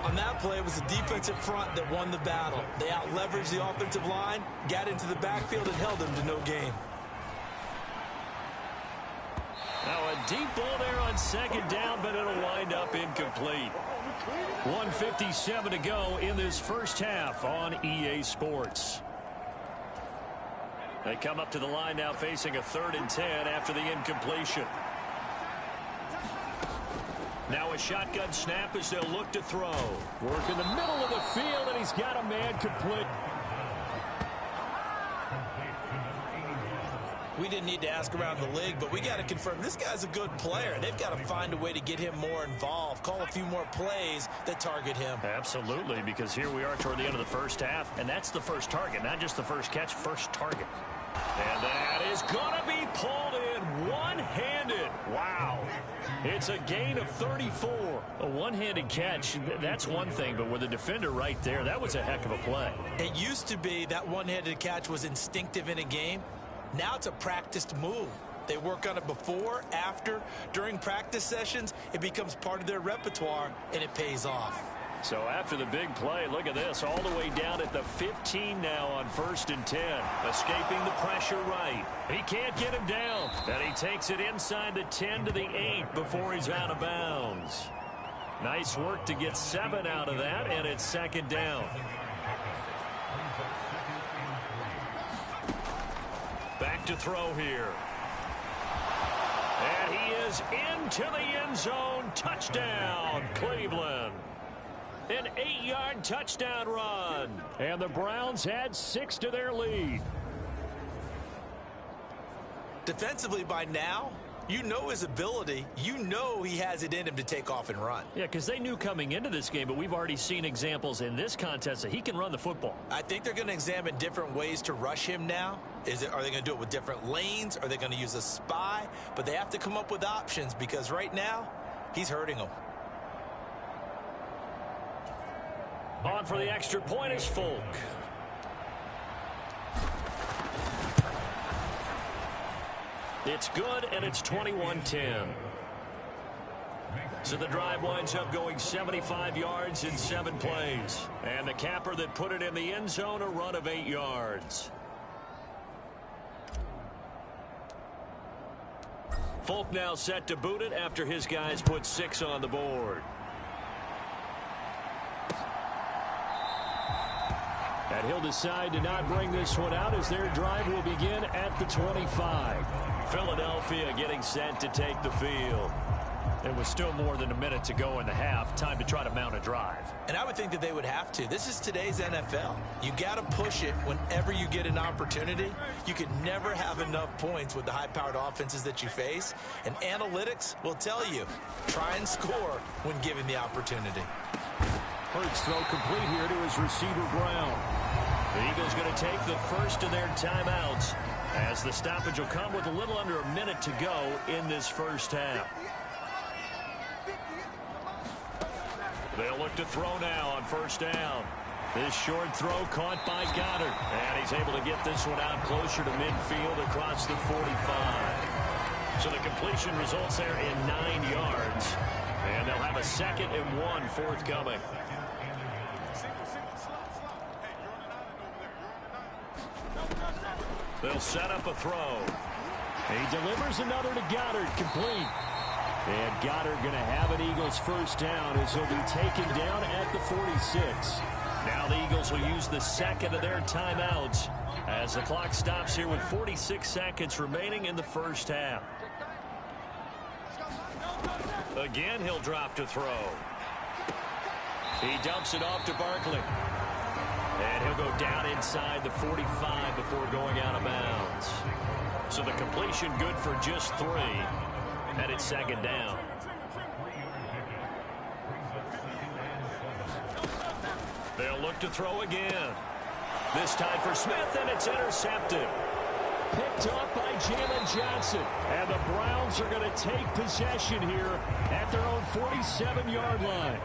S4: On that play, it was the defensive front that won the battle. They out-leveraged the offensive line, got into the backfield, and held them to no gain.
S3: Now a deep ball there on 2nd down, but it'll wind up incomplete. 1:57 to go in this first half on EA Sports. They come up to the line now facing a 3rd and 10 after the incompletion. Now a shotgun snap as they'll look to throw.
S2: Work in the middle of the field, and he's got a man complete.
S4: We didn't need to ask around the league, but we got to confirm this guy's a good player. They've got to find a way to get him more involved, call a few more plays that target him.
S3: Absolutely, because here we are toward the end of the first half, and that's the first target, not just the first catch, first target. And that is going to be pulled in one-handed. Wow. It's a gain of 34. A one-handed catch, that's one thing, but with a defender right there, that was a heck of a play.
S4: It used to be that one-handed catch was instinctive in a game. Now it's a practiced move. They work on it before, after, during practice sessions. It becomes part of their repertoire, and it pays off.
S2: So after the big play, look at this, all the way down at the 15 now on 1st and 10.
S3: Escaping the pressure right.
S2: He can't get him down. And he takes it inside the 10 to the 8 before he's out of bounds. Nice work to get 7 out of that, and it's 2nd down. Back to throw here. And he is into the end zone. Touchdown, Cleveland. An 8-yard touchdown run. And the Browns had 6 to their lead.
S4: Defensively by now, you know his ability. You know he has it in him to take off and run.
S3: Yeah, because they knew coming into this game, but we've already seen examples in this contest that he can run the football.
S4: I think they're going to examine different ways to rush him now. Are they going to do it with different lanes? Are they going to use a spy? But they have to come up with options because right now, he's hurting them.
S3: On for the extra point is Folk. It's good, and it's 21-10. So the drive winds up going 75 yards in 7 plays. And the capper that put it in the end zone, a run of 8 yards. Folk now set to boot it after his guys put 6 on the board.
S2: And he'll decide to not bring this one out as their drive will begin at the 25.
S3: Philadelphia getting set to take the field. There was still more than a minute to go in the half. Time to try to mount a drive.
S4: And I would think that they would have to. This is today's NFL. You got to push it whenever you get an opportunity. You could never have enough points with the high-powered offenses that you face. And analytics will tell you, try and score when given the opportunity.
S2: Hurts throw complete here to his receiver Brown.
S3: The Eagles going to take the first of their timeouts as the stoppage will come with a little under a minute to go in this first half. They'll look to throw now on 1st down. This short throw caught by Goddard. And he's able to get this one out closer to midfield across the 45. So the completion results there in 9 yards. And they'll have a 2nd and 1 forthcoming. They'll set up a throw.
S2: He delivers another to Goddard, complete. And Goddard going to have an Eagles first down as he'll be taken down at the 46.
S3: Now the Eagles will use the 2nd of their timeouts as the clock stops here with 46 seconds remaining in the first half. Again, he'll drop to throw. He dumps it off to Barkley. And he'll go down inside the 45 before going out of bounds. So the completion good for just 3. And it's 2nd down. They'll look to throw again. This time for Smith, and it's intercepted.
S2: Picked up by Jalen Johnson. And the Browns are going to take possession here at their own 47-yard line.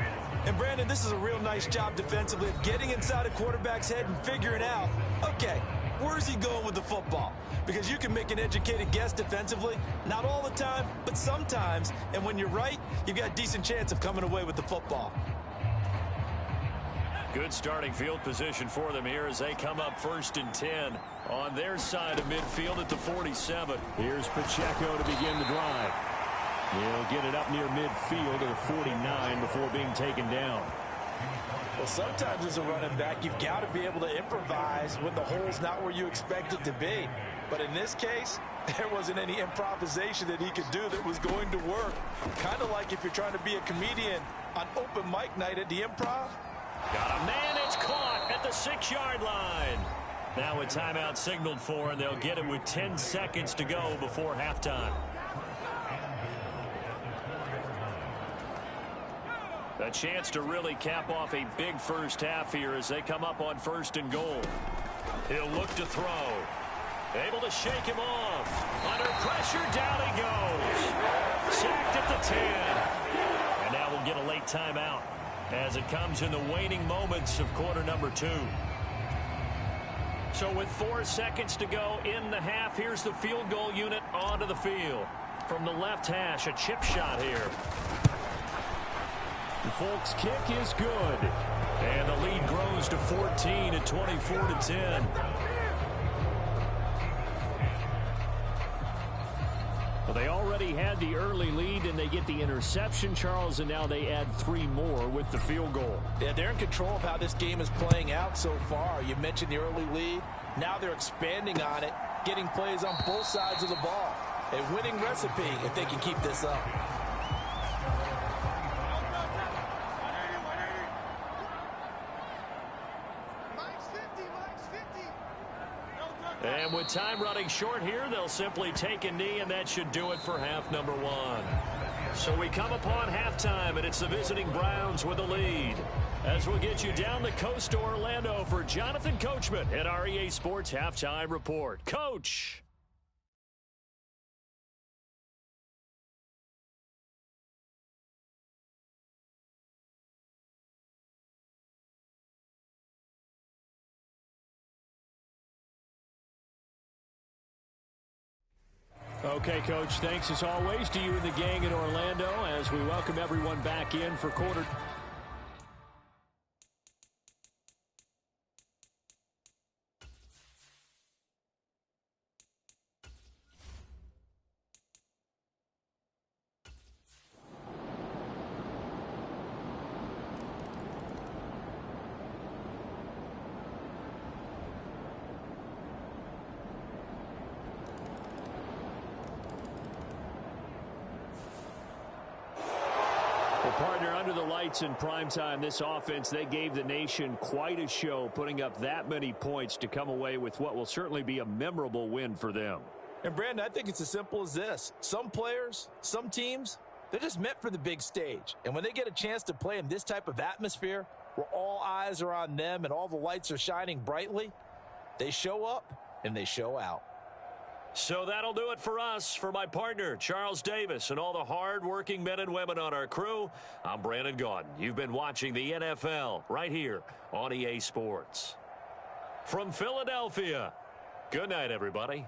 S4: And Brandon, this is a real nice job defensively of getting inside a quarterback's head and figuring out, okay, where's he going with the football? Because you can make an educated guess defensively, not all the time, but sometimes. And when you're right, you've got a decent chance of coming away with the football.
S3: Good starting field position for them here as they come up 1st and 10 on their side of midfield at the 47.
S2: Here's Pacheco to begin the drive. He'll get it up near midfield to the 49 before being taken down.
S4: Well, sometimes as a running back, you've got to be able to improvise when the hole's not where you expect it to be. But in this case, there wasn't any improvisation that he could do that was going to work. Kind of like if you're trying to be a comedian on open mic night at the Improv.
S3: Got a man, it's caught at the 6-yard line. Now a timeout signaled for, and they'll get it with 10 seconds to go before halftime. A chance to really cap off a big first half here as they come up on 1st and goal. He'll look to throw. Able to shake him off. Under pressure, down he goes. Sacked at the 10. And now we'll get a late timeout as it comes in the waning moments of quarter number 2. So with 4 seconds to go in the half, here's the field goal unit onto the field. From the left hash, a chip shot here.
S2: The Folks' kick is good.
S3: And the lead grows to 14 at 24-10.
S2: Well, they already had the early lead, and they get the interception, Charles, and now they add 3 more with the field goal.
S4: Yeah, they're in control of how this game is playing out so far. You mentioned the early lead. Now they're expanding on it, getting plays on both sides of the ball. A winning recipe if they can keep this up.
S3: And with time running short here, they'll simply take a knee, and that should do it for half number 1. So we come upon halftime, and it's the visiting Browns with the lead. As we'll get you down the coast to Orlando for Jonathan Coachman at our EA Sports Halftime Report. Coach!
S2: Okay, Coach, thanks as always to you and the gang in Orlando as we welcome everyone back in for quarter. Partner, under the lights in primetime, this offense, they gave the nation quite a show, putting up that many points to come away with what will certainly be a memorable win for them.
S4: And, Brandon, I think it's as simple as this. Some players, some teams, they're just meant for the big stage. And when they get a chance to play in this type of atmosphere where all eyes are on them and all the lights are shining brightly, they show up and they show out.
S3: So that'll do it for us. For my partner, Charles Davis, and all the hard-working men and women on our crew, I'm Brandon Gaudin. You've been watching the NFL right here on EA Sports. From Philadelphia, good night, everybody.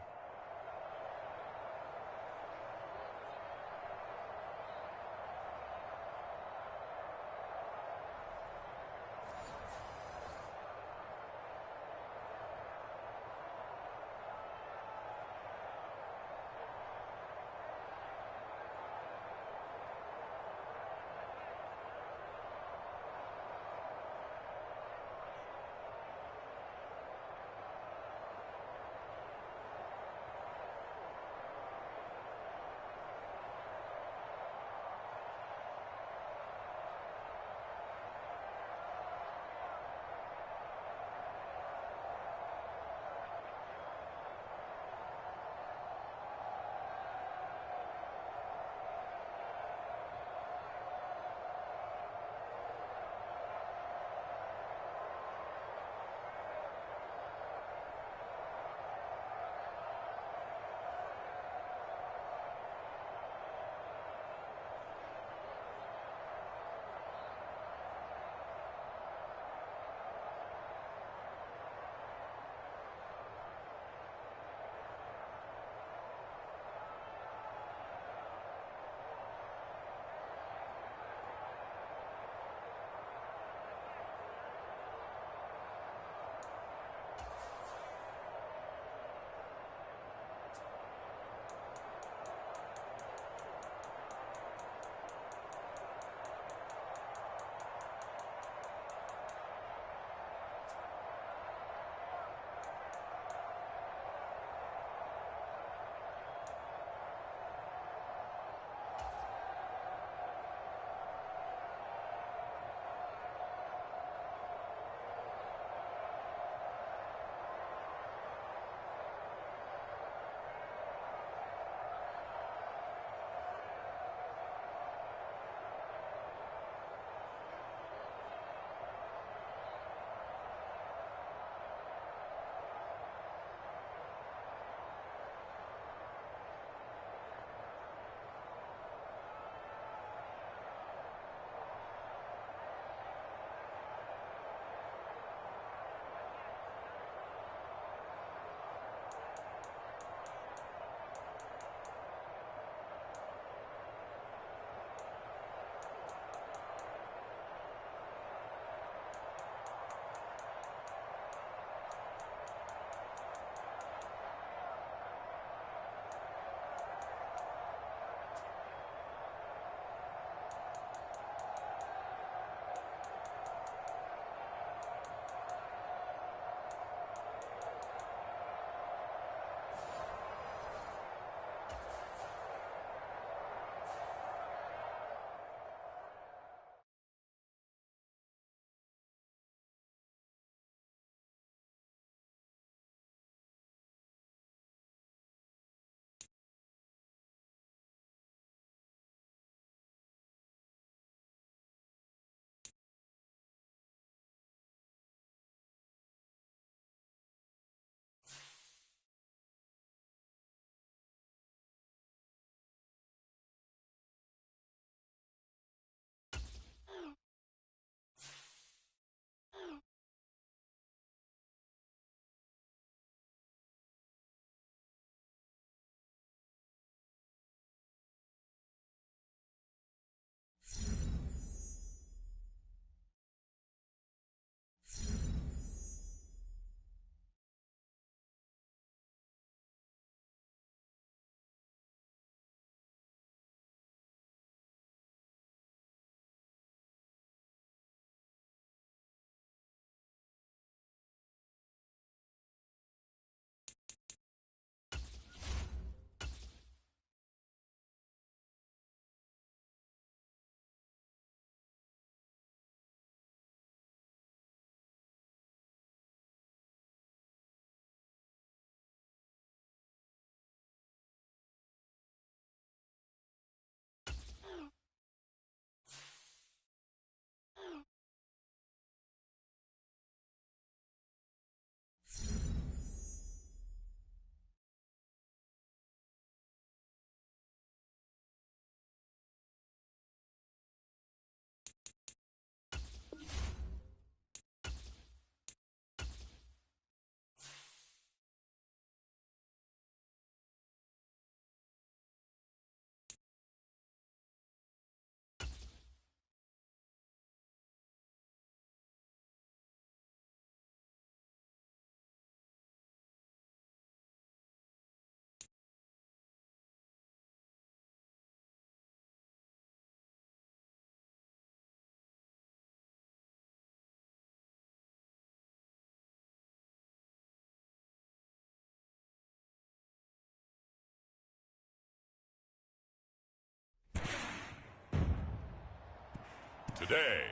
S1: Today,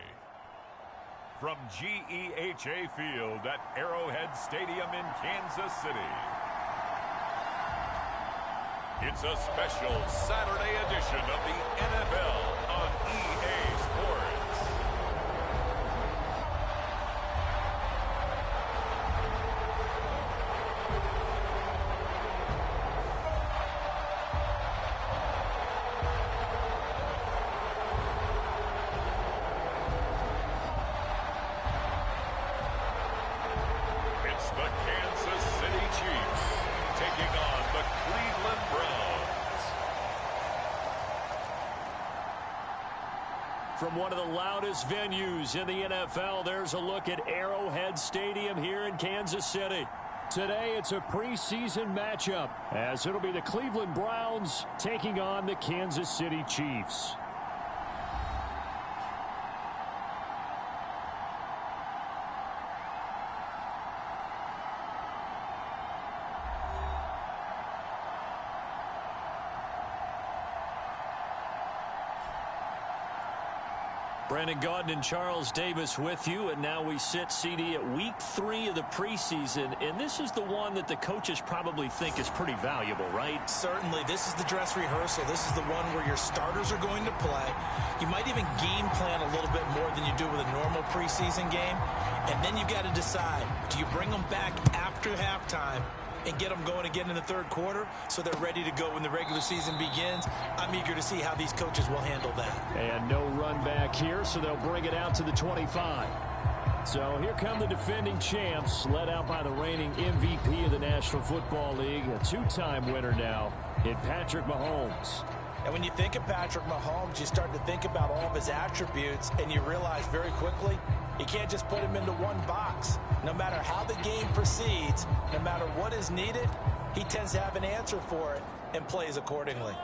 S1: from GEHA Field at Arrowhead Stadium in Kansas City, it's a special Saturday edition of the NFL on EA Sports. It's the Kansas City Chiefs taking on the Cleveland Browns.
S2: From one of the loudest venues in the NFL, there's a look at Arrowhead Stadium here in Kansas City. Today, it's a preseason matchup, as it'll be the Cleveland Browns taking on the Kansas City Chiefs. Brandon Gaudin and Charles Davis with you, and now we sit, CD, at week 3 of the preseason, and this is the one that the coaches probably think is pretty valuable, right?
S4: Certainly. This is the dress rehearsal. This is the one where your starters are going to play. You might even game plan a little bit more than you do with a normal preseason game, and then you've got to decide, do you bring them back after halftime and get them going again in the third quarter so they're ready to go when the regular season begins? I'm eager to see how these coaches will handle that. And no run back here, so they'll bring it out to the 25. So here come the defending champs, led out by the reigning MVP of the National Football League, a two-time winner now in Patrick Mahomes. And when you think of Patrick Mahomes, you start to think about all of his attributes, and you realize very quickly you can't just put him into one box. No matter how the game proceeds, no matter what is needed, he tends to have an answer for it and plays accordingly.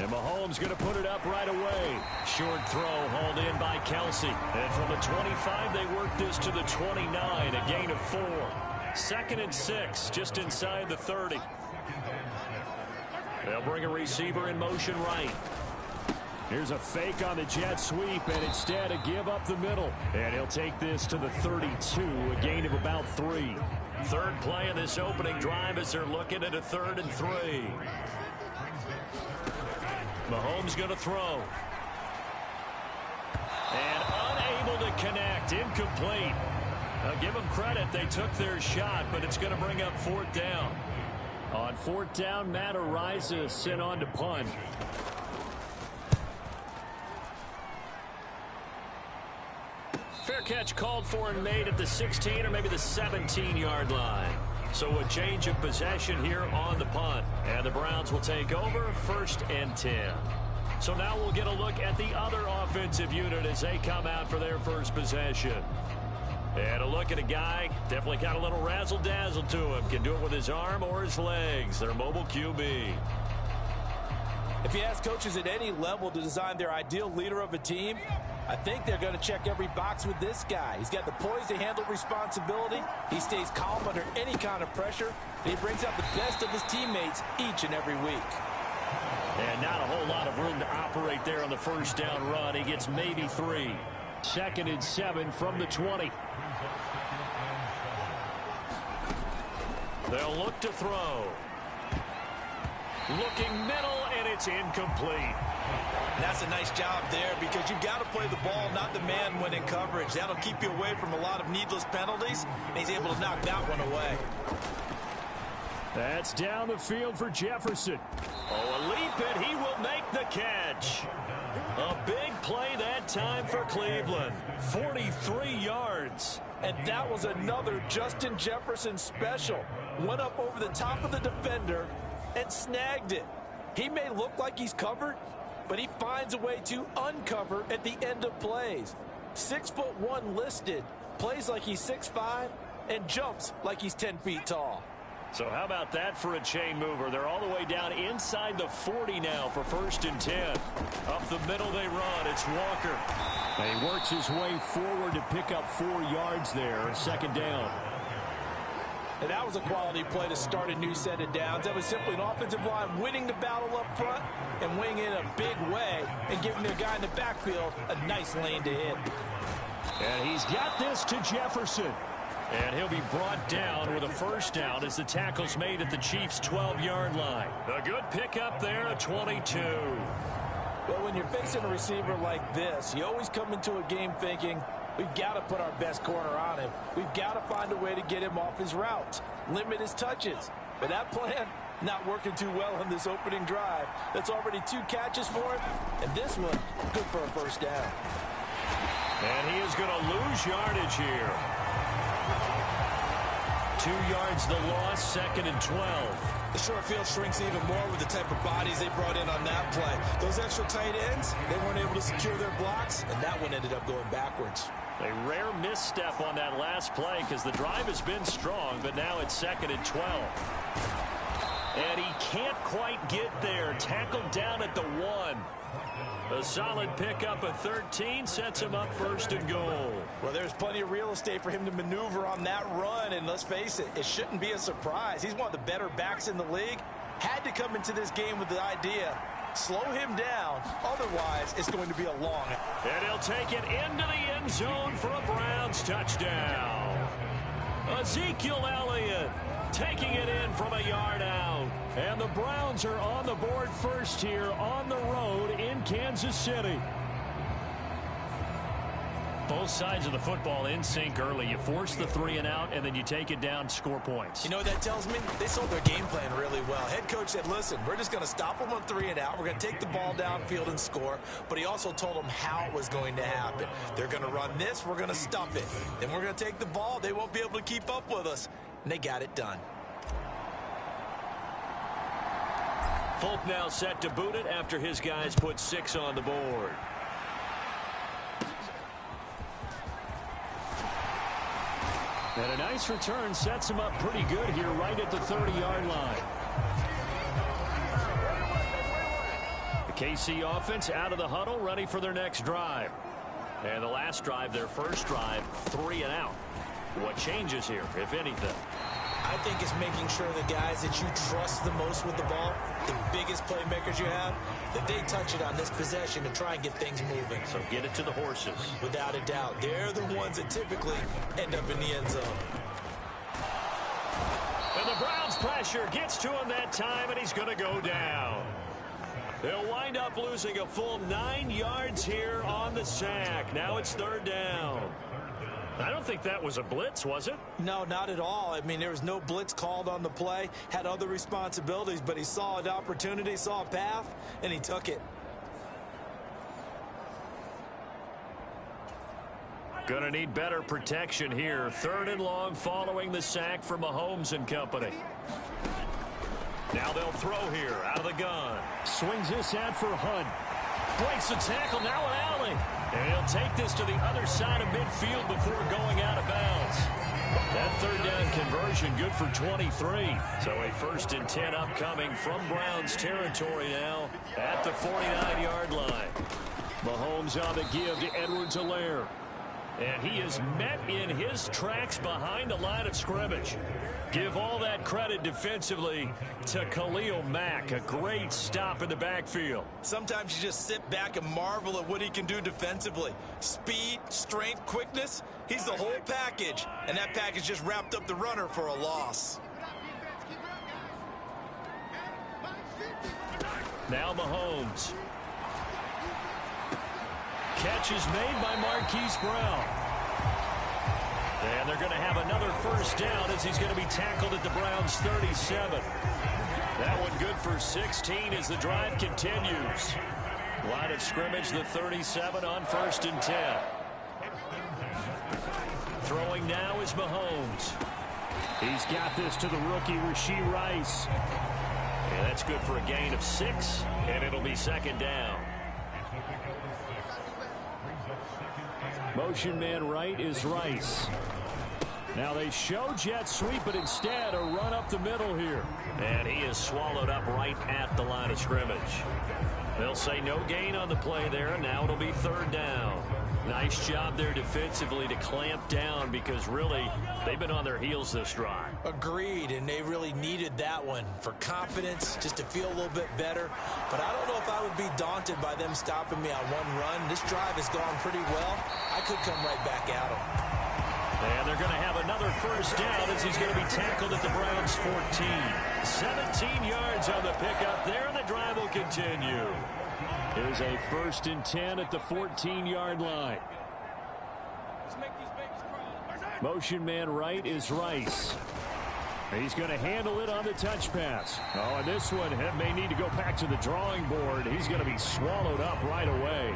S2: And Mahomes going to put it up right away. Short throw hauled in by Kelsey. And from the 25, they work this to the 29, a gain of 4. 2nd and 6, just inside the 30. They'll bring a receiver in motion right. Here's a fake on the jet sweep, and instead a give up the middle. And he'll take this to the 32, a gain of about 3. Third play of this opening drive as they're looking at a 3rd and 3. Mahomes going to throw. And unable to connect, incomplete. Now give them credit, they took their shot, but it's going to bring up 4th down. On 4th down, Matt Ariza sent on to punt. Fair catch called for and made at the 16 or maybe the 17-yard line. So a change of possession here on the punt. And the Browns will take over 1st and 10. So now we'll get a look at the other offensive unit as they come out for their first possession. And a look at a guy, definitely got a little razzle-dazzle to him. Can do it with his arm or his legs. Their mobile QB.
S4: If you ask coaches at any level to design their ideal leader of a team, I think they're going to check every box with this guy. He's got the poise to handle responsibility. He stays calm under any kind of pressure. And he brings out the best of his teammates each and every week.
S2: And not a whole lot of room to operate there on the 1st down run. He gets maybe 3. 2nd and 7 from the 20. They'll look to throw. Looking middle, and it's incomplete.
S4: That's a nice job there because you've got to play the ball, not the man when in coverage. That'll keep you away from a lot of needless penalties, and he's able to knock that one away.
S2: That's down the field for Jefferson. Oh, a leap, and he will make the catch. A big play that time for Cleveland. 43 yards.
S4: And that was another Justin Jefferson special. Went up over the top of the defender and snagged it. He may look like he's covered, but he finds a way to uncover at the end of plays. 6'1" listed, plays like he's 6'5", and jumps like he's 10 feet tall.
S2: So how about that for a chain mover? They're all the way down inside the 40 now for 1st and 10. Up the middle they run. It's Walker. And he works his way forward to pick up 4 yards there. 2nd down.
S4: And that was a quality play to start a new set of downs. That was simply an offensive line winning the battle up front and winning in a big way and giving their guy in the backfield a nice lane to hit.
S2: And he's got this to Jefferson. And he'll be brought down with a first down as the tackle's made at the Chiefs' 12-yard line. A good pickup there, a 22.
S4: Well, when you're facing a receiver like this, you always come into a game thinking, we've got to put our best corner on him. We've got to find a way to get him off his routes, limit his touches. But that plan, not working too well on this opening drive. That's already 2 catches for him, and this one, good for a first down.
S2: And he is going to lose yardage here. 2 yards the loss, 2nd and 12.
S4: The short field shrinks even more with the type of bodies they brought in on that play. Those extra tight ends, they weren't able to secure their blocks, and that one ended up going backwards.
S2: A rare misstep on that last play because the drive has been strong, but now it's 2nd and 12. And he can't quite get there. Tackled down at the 1. A solid pickup of 13 sets him up 1st and goal.
S4: Well, there's plenty of real estate for him to maneuver on that run, and let's face it, it shouldn't be a surprise. He's one of the better backs in the league. Had to come into this game with the idea, slow him down, otherwise it's going to be a long.
S2: And he'll take it into the end zone for a Browns touchdown. Ezekiel Elliott taking it in from a yard out. And the Browns are on the board first here on the road in Kansas City. Both sides of the football in sync early. You force the 3 and out, and then you take it down, score points.
S4: You know what that tells me? They sold their game plan really well. Head coach said, listen, we're just going to stop them on 3 and out. We're going to take the ball downfield and score. But he also told them how it was going to happen. They're going to run this. We're going to stuff it. Then we're going to take the ball. They won't be able to keep up with us. And they got it done.
S2: Folk now set to boot it after his guys put 6 on the board. And a nice return sets him up pretty good here right at the 30-yard line. The KC offense out of the huddle, ready for their next drive. And the last drive, their first drive, 3 and out. What changes here, if anything?
S4: I think it's making sure the guys that you trust the most with the ball, the biggest playmakers you have, that they touch it on this possession to try and get things moving.
S2: So get it to the horses.
S4: Without a doubt. They're the ones that typically end up in the end zone.
S2: And the Browns pressure gets to him that time, and he's going to go down. They'll wind up losing a full 9 yards here on the sack. Now it's 3rd down. I don't think that was a blitz, was it?
S4: No, not at all. I mean, there was no blitz called on the play. Had other responsibilities, but he saw an opportunity, saw a path, and he took it.
S2: Gonna need better protection here. 3rd and long following the sack from Mahomes and company. Now they'll throw here out of the gun. Swings this out for Hunt. Breaks the tackle, now an alley. And he'll take this to the other side of midfield before going out of bounds. That 3rd down conversion good for 23. So a 1st and 10 upcoming from Browns territory now at the 49-yard line. Mahomes on the give to Edwards-Helaire. And he is met in his tracks behind the line of scrimmage. Give all that credit defensively to Khalil Mack. A great stop in the backfield.
S4: Sometimes you just sit back and marvel at what he can do defensively. Speed, strength, quickness. He's the whole package. And that package just wrapped up the runner for a loss.
S2: Now Mahomes. Catch is made by Marquise Brown. And they're going to have another 1st down as he's going to be tackled at the Browns' 37. That one good for 16 as the drive continues. Line of scrimmage, the 37 on 1st and 10. Throwing now is Mahomes. He's got this to the rookie, Rashee Rice. And that's good for a gain of 6, and it'll be 2nd down. Motion man right is Rice. Now they show jet sweep, but instead a run up the middle here. And he is swallowed up right at the line of scrimmage. They'll say no gain on the play there. Now it'll be 3rd down.
S3: Nice job there defensively to clamp down because really they've been on their heels this drive.
S4: Agreed, and they really needed that one for confidence, just to feel a little bit better. But I don't know if I would be daunted by them stopping me on one run. This drive has gone pretty well. I could come right back at them.
S3: And they're going to have another first down as he's going to be tackled at the Browns' 14. 17 yards on the pickup there, and the drive will continue.
S2: Here's a 1st and 10 at the 14-yard line. Motion man right is Rice. He's going to handle it on the touch pass. Oh, and this one may need to go back to the drawing board. He's going to be swallowed up right away.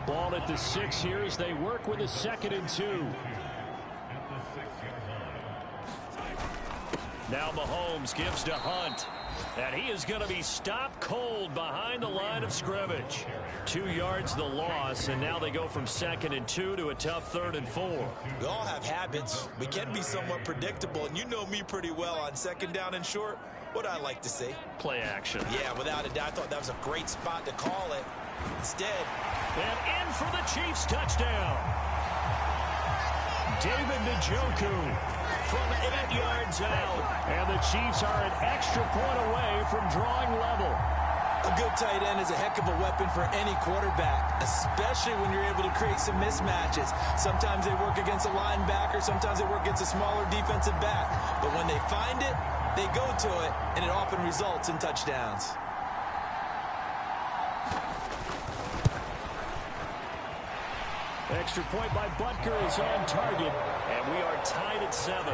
S2: Ball at the 6 here as they work with a 2nd and 2.
S3: Now Mahomes gives to Hunt. And he is going to be stopped cold behind the line of scrimmage. 2 yards the loss, and now they go from 2nd and 2 to a tough 3rd and 4.
S4: We all have habits. We can be somewhat predictable, and you know me pretty well on 2nd down and short. What I like to see?
S3: Play action.
S4: Yeah, without a doubt. I thought that was a great spot to call it. Instead.
S3: And in for the Chiefs touchdown. David Njoku from 8 yards out.
S2: And the Chiefs are an extra point away from drawing level.
S4: A good tight end is a heck of a weapon for any quarterback, especially when you're able to create some mismatches. Sometimes they work against a linebacker, sometimes they work against a smaller defensive back. But when they find it, they go to it, and it often results in touchdowns.
S2: Extra point by Butker is on target.
S3: And we are tied at 7.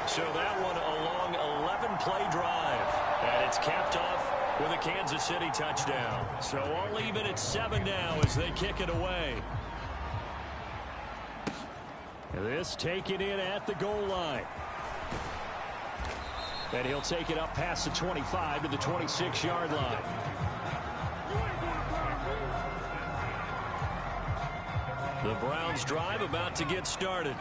S3: So that one a long 11-play drive. And it's capped off with a Kansas City touchdown. So all even at 7 now as they kick it away.
S2: This taken in at the goal line. And he'll take it up past the 25 to the 26-yard line.
S3: The Browns drive about to get started.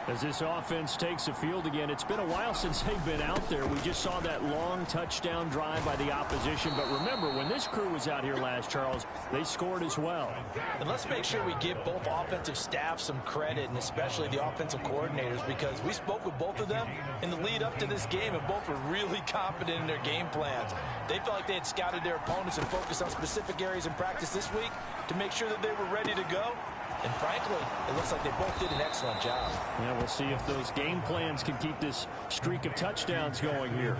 S2: As this offense takes the field again, it's been a while since they've been out there. We just saw that long touchdown drive by the opposition. But remember, when this crew was out here last, Charles, they scored as well.
S4: And let's make sure we give both offensive staff some credit, and especially the offensive coordinators, because we spoke with both of them in the lead up to this game, and both were really confident in their game plans. They felt like they had scouted their opponents and focused on specific areas in practice this week to make sure that they were ready to go. And frankly, it looks like they both did an excellent job.
S2: Yeah, we'll see if those game plans can keep this streak of touchdowns going here.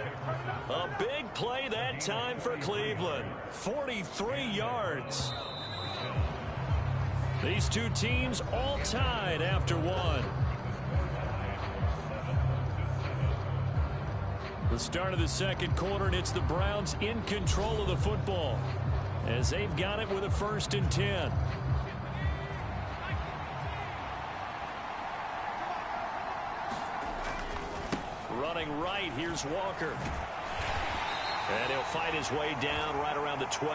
S3: A big play that time for Cleveland. 43 yards. These two teams all tied after 1. The start of the 2nd quarter, and it's the Browns in control of the football as they've got it with a 1st and 10. Running right, here's Walker. And he'll fight his way down right around the 12.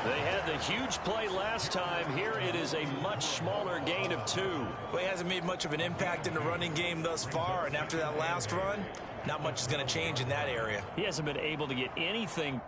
S3: They had the huge play last time. Here it is a much smaller gain of 2.
S4: Well, he hasn't made much of an impact in the running game thus far, and after that last run, not much is going to change in that area.
S3: He hasn't been able to get anything.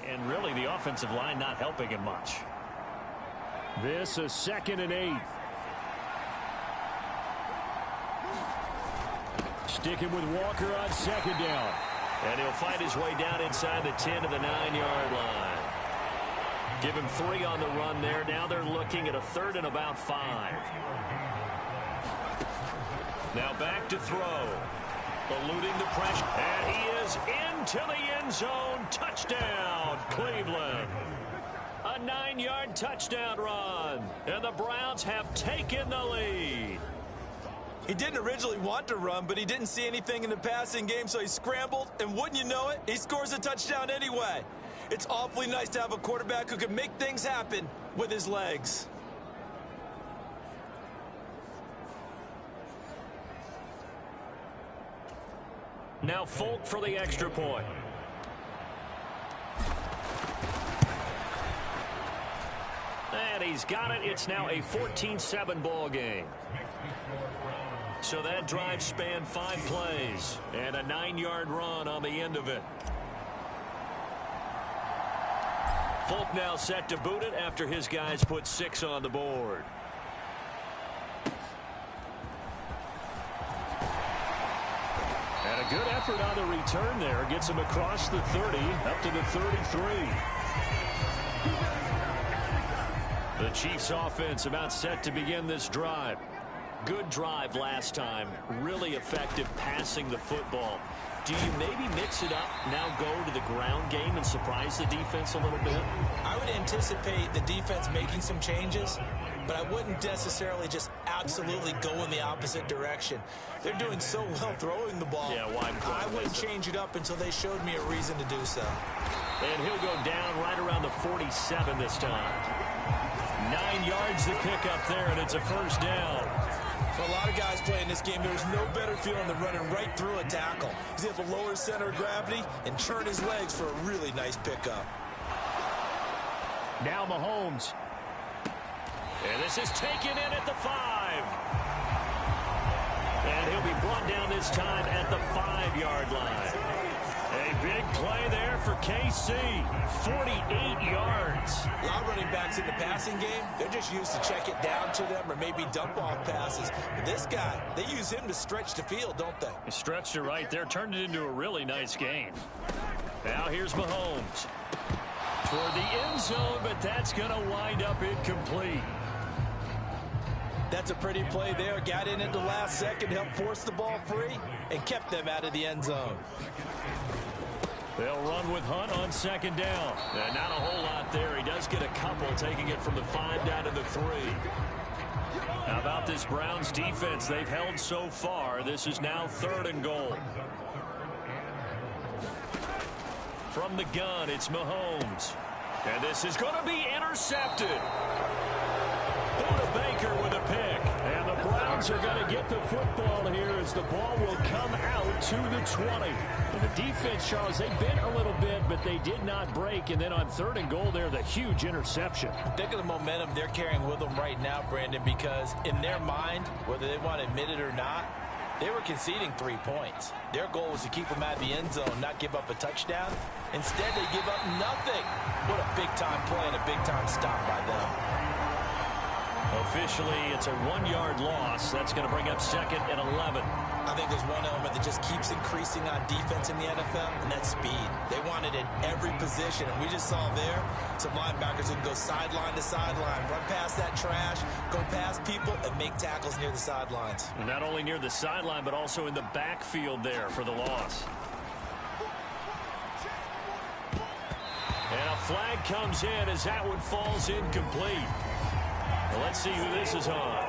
S3: And really the offensive line not helping him much.
S2: This a 2nd and 8. Sticking with Walker on 2nd down.
S3: And he'll fight his way down inside the 10 to the 9-yard line. Give him 3 on the run there. Now they're looking at a 3rd and about 5. Now back to throw. Eluding the pressure. And he is into the end zone. Touchdown, Cleveland. A 9-yard touchdown run. And the Browns have taken the lead.
S4: He didn't originally want to run, but he didn't see anything in the passing game, so he scrambled, and wouldn't you know it, he scores a touchdown anyway. It's awfully nice to have a quarterback who can make things happen with his legs.
S3: Now Folk for the extra point.
S2: he's got it. It's now a 14-7 ball game. So that drive spanned 5 plays and a 9-yard run on the end of it. Folk now set to boot it after his guys put 6 on the board. And a good effort on the return there. Gets him across the 30, up to the 33. The Chiefs offense about set to begin this drive. Good drive last time. Really effective passing the football. Do you maybe mix it up, now go to the ground game and surprise the defense a little bit?
S4: I would anticipate the defense making some changes, but I wouldn't necessarily just absolutely go in the opposite direction. They're doing so well throwing the ball.
S2: Yeah,
S4: I wouldn't change it up until they showed me a reason to do so.
S2: And he'll go down right around the 47 this time. 9 yards to pick up there, and it's a first down.
S4: For a lot of guys playing this game, there's no better feeling than running right through a tackle. He's able to lower his center of gravity and turn his legs for a really nice pickup.
S2: Now Mahomes. And this is taken in at the 5. And he'll be brought down this time at the 5-yard line. A big play there for KC. 48 yards.
S4: A lot of running backs in the passing game, they're just used to check it down to them or maybe dump off passes. But this guy, they use him to stretch the field, don't they?
S3: He stretched it right there, turned it into a really nice game.
S2: Now here's Mahomes. Toward the end zone, but that's going to wind up incomplete.
S4: That's a pretty play there. Got in at the last second, helped force the ball free, and kept them out of the end zone.
S2: They'll run with Hunt on second down. Not a whole lot there. He does get a couple, taking it from the 5 down to the 3. How about this Browns defense? They've held so far. This is now 3rd and goal. From the gun, it's Mahomes. And this is going to be intercepted. Buda Baker with a pick. And the Browns are going to get the football here as the ball will come out to the 20. And the defense, Charles, they bent a little bit, but they did not break. And then on 3rd and goal there, the huge interception.
S4: Think of the momentum they're carrying with them right now, Brandon, because in their mind, whether they want to admit it or not, they were conceding 3 points. Their goal was to keep them out of the end zone, not give up a touchdown. Instead, they give up nothing. What a big-time play and a big-time stop by them.
S2: Officially, it's a 1-yard loss. That's going to bring up 2nd and 11.
S4: I think there's one element that just keeps increasing on defense in the NFL, and that's speed. They want it at every position, and we just saw there some linebackers who can go sideline to sideline, run past that trash, go past people, and make tackles near the sidelines.
S2: And not only near the sideline, but also in the backfield there for the loss. And a flag comes in as that one falls incomplete. Well, let's see who this is on.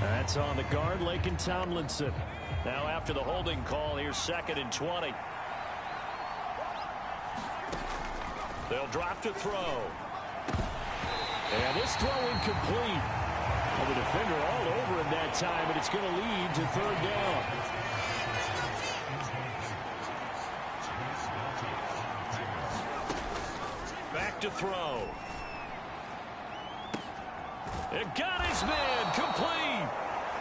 S2: That's on the guard, Laken Tomlinson. Now after the holding call, here's 2nd and 20. They'll drop to throw. And this throw incomplete. Well, the defender all over him that time, but it's going to lead to 3rd down. Back to throw. It got his man complete.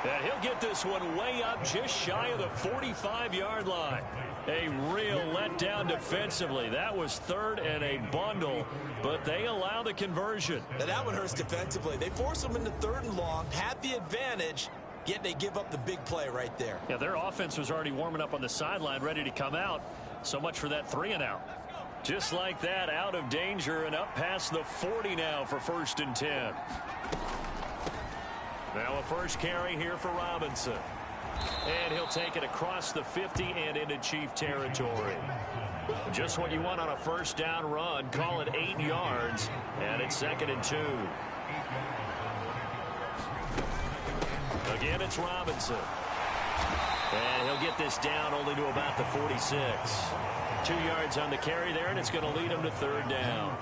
S2: And he'll get this one way up just shy of the 45-yard line. A real letdown defensively. That was 3rd and a bundle, but they allow the conversion.
S4: Now that one hurts defensively. They force them into 3rd and long, had the advantage, yet they give up the big play right there.
S2: Yeah, their offense was already warming up on the sideline, ready to come out. So much for that 3 and out. Just like that, out of danger and up past the 40 now for 1st and 10. Now a first carry here for Robinson. And he'll take it across the 50 and into Chief territory. Just what you want on a 1st down run. Call it 8 yards. And it's 2nd and 2. Again, it's Robinson. And he'll get this down only to about the 46. 2 yards on the carry there, and it's going to lead him to 3rd down.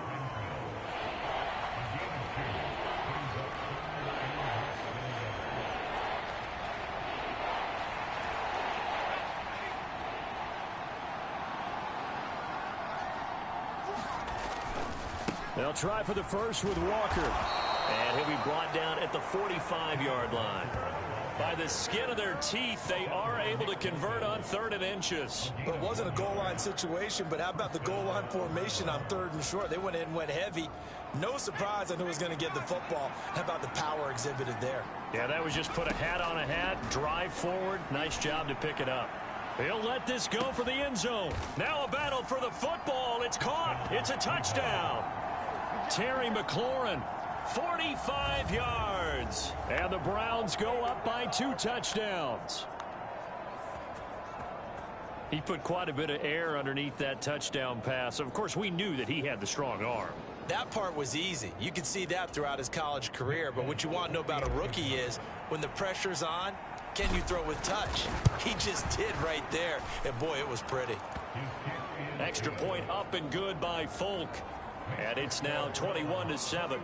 S2: They'll try for the first with Walker.
S3: And he'll be brought down at the 45-yard line. By the skin of their teeth, they are able to convert on 3rd and inches.
S4: It wasn't a goal line situation, but how about the goal line formation on 3rd and short? They went in, went heavy. No surprise on who was going to get the football. How about the power exhibited there?
S3: Yeah, that was just put a hat on a hat, drive forward. Nice job to pick it up.
S2: He'll let this go for the end zone. Now a battle for the football. It's caught. It's a touchdown. Terry McLaurin, 45 yards. And the Browns go up by 2 touchdowns.
S3: He put quite a bit of air underneath that touchdown pass. Of course, we knew that he had the strong arm.
S4: That part was easy. You can see that throughout his college career. But what you want to know about a rookie is when the pressure's on, can you throw with touch? He just did right there. And, boy, it was pretty.
S2: Extra point up and good by Folk. And it's now 21-7.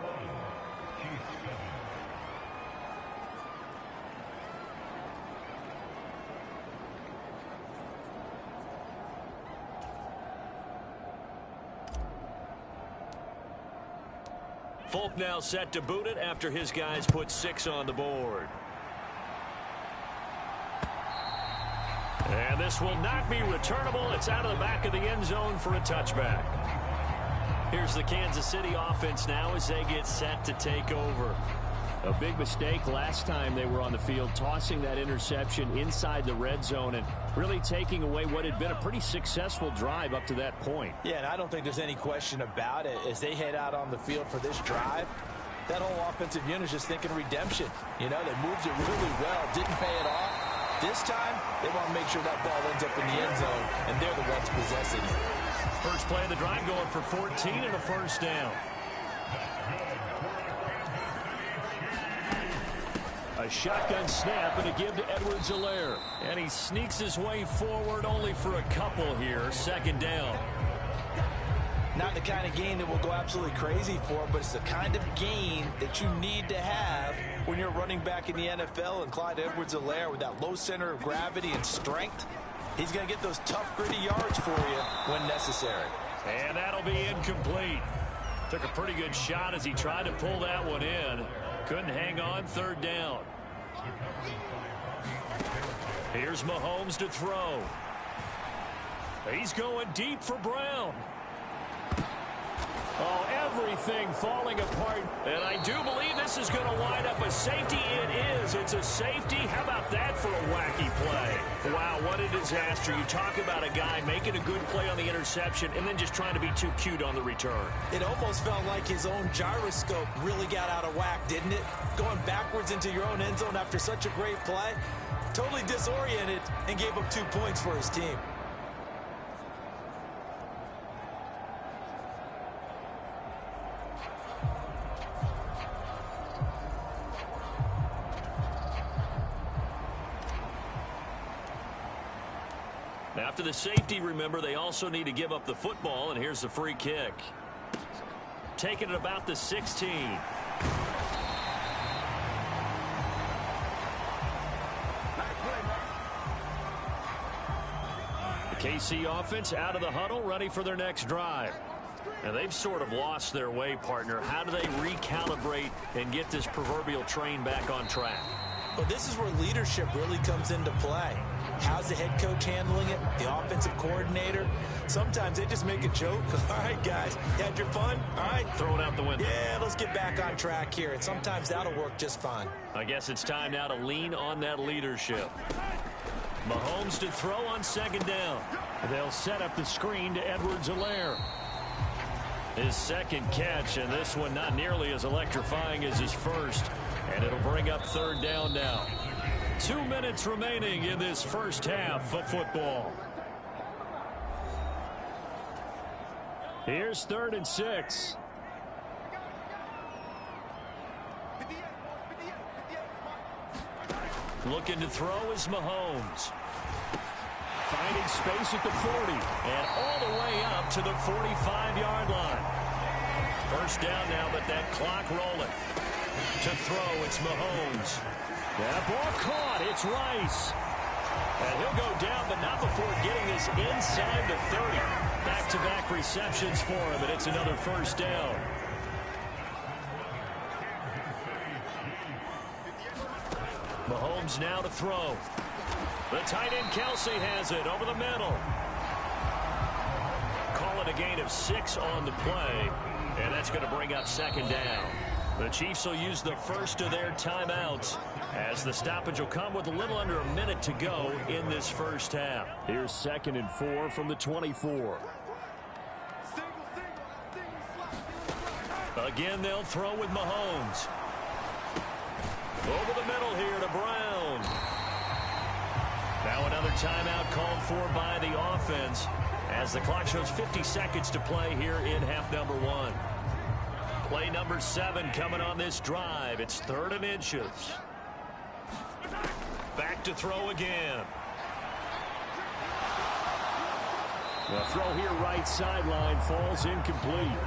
S2: Folk now set to boot it after his guys put 6 on the board. And this will not be returnable. It's out of the back of the end zone for a touchback. Here's the Kansas City offense now as they get set to take over. A big mistake last time they were on the field, tossing that interception inside the red zone and really taking away what had been a pretty successful drive up to that point.
S4: Yeah, and I don't think there's any question about it. As they head out on the field for this drive, that whole offensive unit is just thinking redemption. You know, they moved it really well, didn't pay it off. This time, they want to make sure that ball ends up in the end zone, and they're the ones possessing it.
S2: First play of the drive going for 14 and a first down. A shotgun snap and a give to Edwards-Helaire. And he sneaks his way forward only for a couple here. 2nd down.
S4: Not the kind of gain that will go absolutely crazy for, but it's the kind of gain that you need to have when you're running back in the NFL. And Clyde Edwards-Helaire, with that low center of gravity and strength, he's going to get those tough, gritty yards for you when necessary.
S2: And that'll be incomplete. Took a pretty good shot as he tried to pull that one in. Couldn't hang on. 3rd down. Here's Mahomes to throw. He's going deep for Brown. Oh, everything falling apart. And I do believe this is going to wind up a safety. It is. It's a safety. How about that for a wacky play? Wow, what a disaster. You talk about a guy making a good play on the interception and then just trying to be too cute on the return.
S4: It almost felt like his own gyroscope really got out of whack, didn't it? Going backwards into your own end zone after such a great play. Totally disoriented and gave up 2 points for his team.
S2: After the safety, remember, they also need to give up the football, and here's the free kick. Taking it about the 16. The KC offense out of the huddle, ready for their next drive. And they've sort of lost their way, partner. How do they recalibrate and get this proverbial train back on track?
S4: Well, this is where leadership really comes into play. How's the head coach handling it? The offensive coordinator? Sometimes they just make a joke. All right, guys, you had your fun? All right.
S2: Throw it out the window.
S4: Yeah, let's get back on track here. And sometimes that'll work just fine.
S2: I guess it's time now to lean on that leadership. Mahomes to throw on 2nd down. They'll set up the screen to Edwards-Helaire. His 2nd catch, and this one not nearly as electrifying as his first. And it'll bring up 3rd down now. 2 minutes remaining in this first half of football. Here's 3rd and 6. Looking to throw is Mahomes. Finding space at the 40. And all the way up to the 45-yard line. First down now, but that clock rolling. To throw, it's Mahomes. That ball caught. It's Rice. And he'll go down, but not before getting this inside the 30. Back-to-back receptions for him, and it's another first down.
S3: Mahomes now to throw. The tight end Kelsey has it over the middle. Call it a gain of 6 on the play, and that's going to bring up second down. The Chiefs will use the first of their timeouts as the stoppage will come with a little under a minute to go in this first half.
S2: Here's 2nd and 4 from the 24.
S3: Again, they'll throw with Mahomes. Over the middle here to Brown. Now another timeout called for by the offense as the clock shows 50 seconds to play here in half number 1. Play number 7 coming on this drive. It's 3rd and inches. Back to throw again.
S2: The throw here right sideline falls incomplete.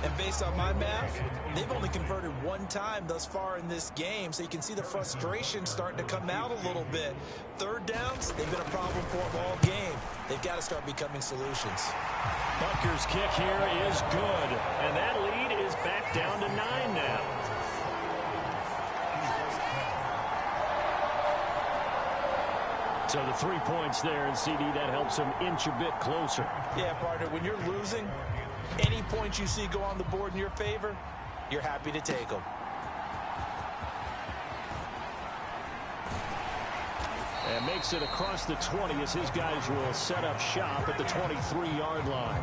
S4: And based on my math, they've only converted 1 time thus far in this game, so you can see the frustration starting to come out a little bit. 3rd downs, they've been a problem for them all game. They've got to start becoming solutions.
S3: Butker's kick here is good, and that lead is back down to 9 now.
S2: So the 3 points there, and CD, that helps them inch a bit closer.
S4: Yeah, partner, when you're losing, any points you see go on the board in your favor, you're happy to take them.
S2: And makes it across the 20 as his guys will set up shop at the 23-yard line.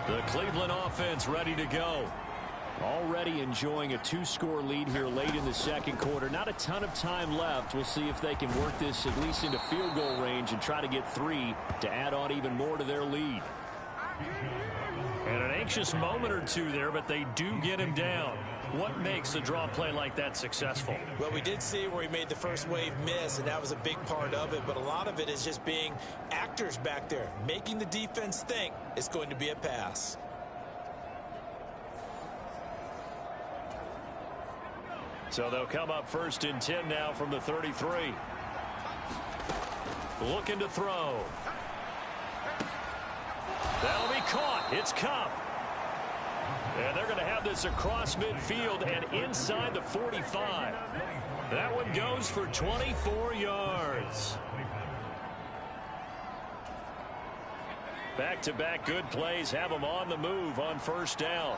S3: The Cleveland offense ready to go.
S2: Already enjoying a 2-score lead here late in the second quarter. Not a ton of time left. We'll see if they can work this at least into field goal range and try to get 3 to add on even more to their lead.
S3: And an anxious moment or two there, but they do get him down. What makes a draw play like that successful?
S4: Well, we did see where he made the first wave miss, and that was a big part of it. But a lot of it is just being actors back there, making the defense think it's going to be a pass.
S3: So they'll come up 1st and 10 now from the 33. Looking to throw. That'll be caught. It's Cup. And they're going to have this across midfield and inside the 45. That one goes for 24 yards. Back-to-back good plays have them on the move on 1st down.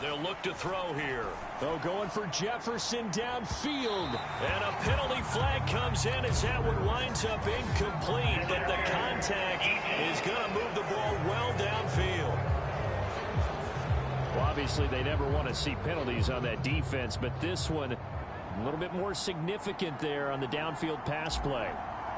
S3: They'll look to throw here.
S2: Oh, going for Jefferson downfield.
S3: And a penalty flag comes in as that one winds up incomplete, but the contact is going to move the ball well downfield.
S2: Well, obviously, they never want to see penalties on that defense, but this one a little bit more significant there on the downfield pass play.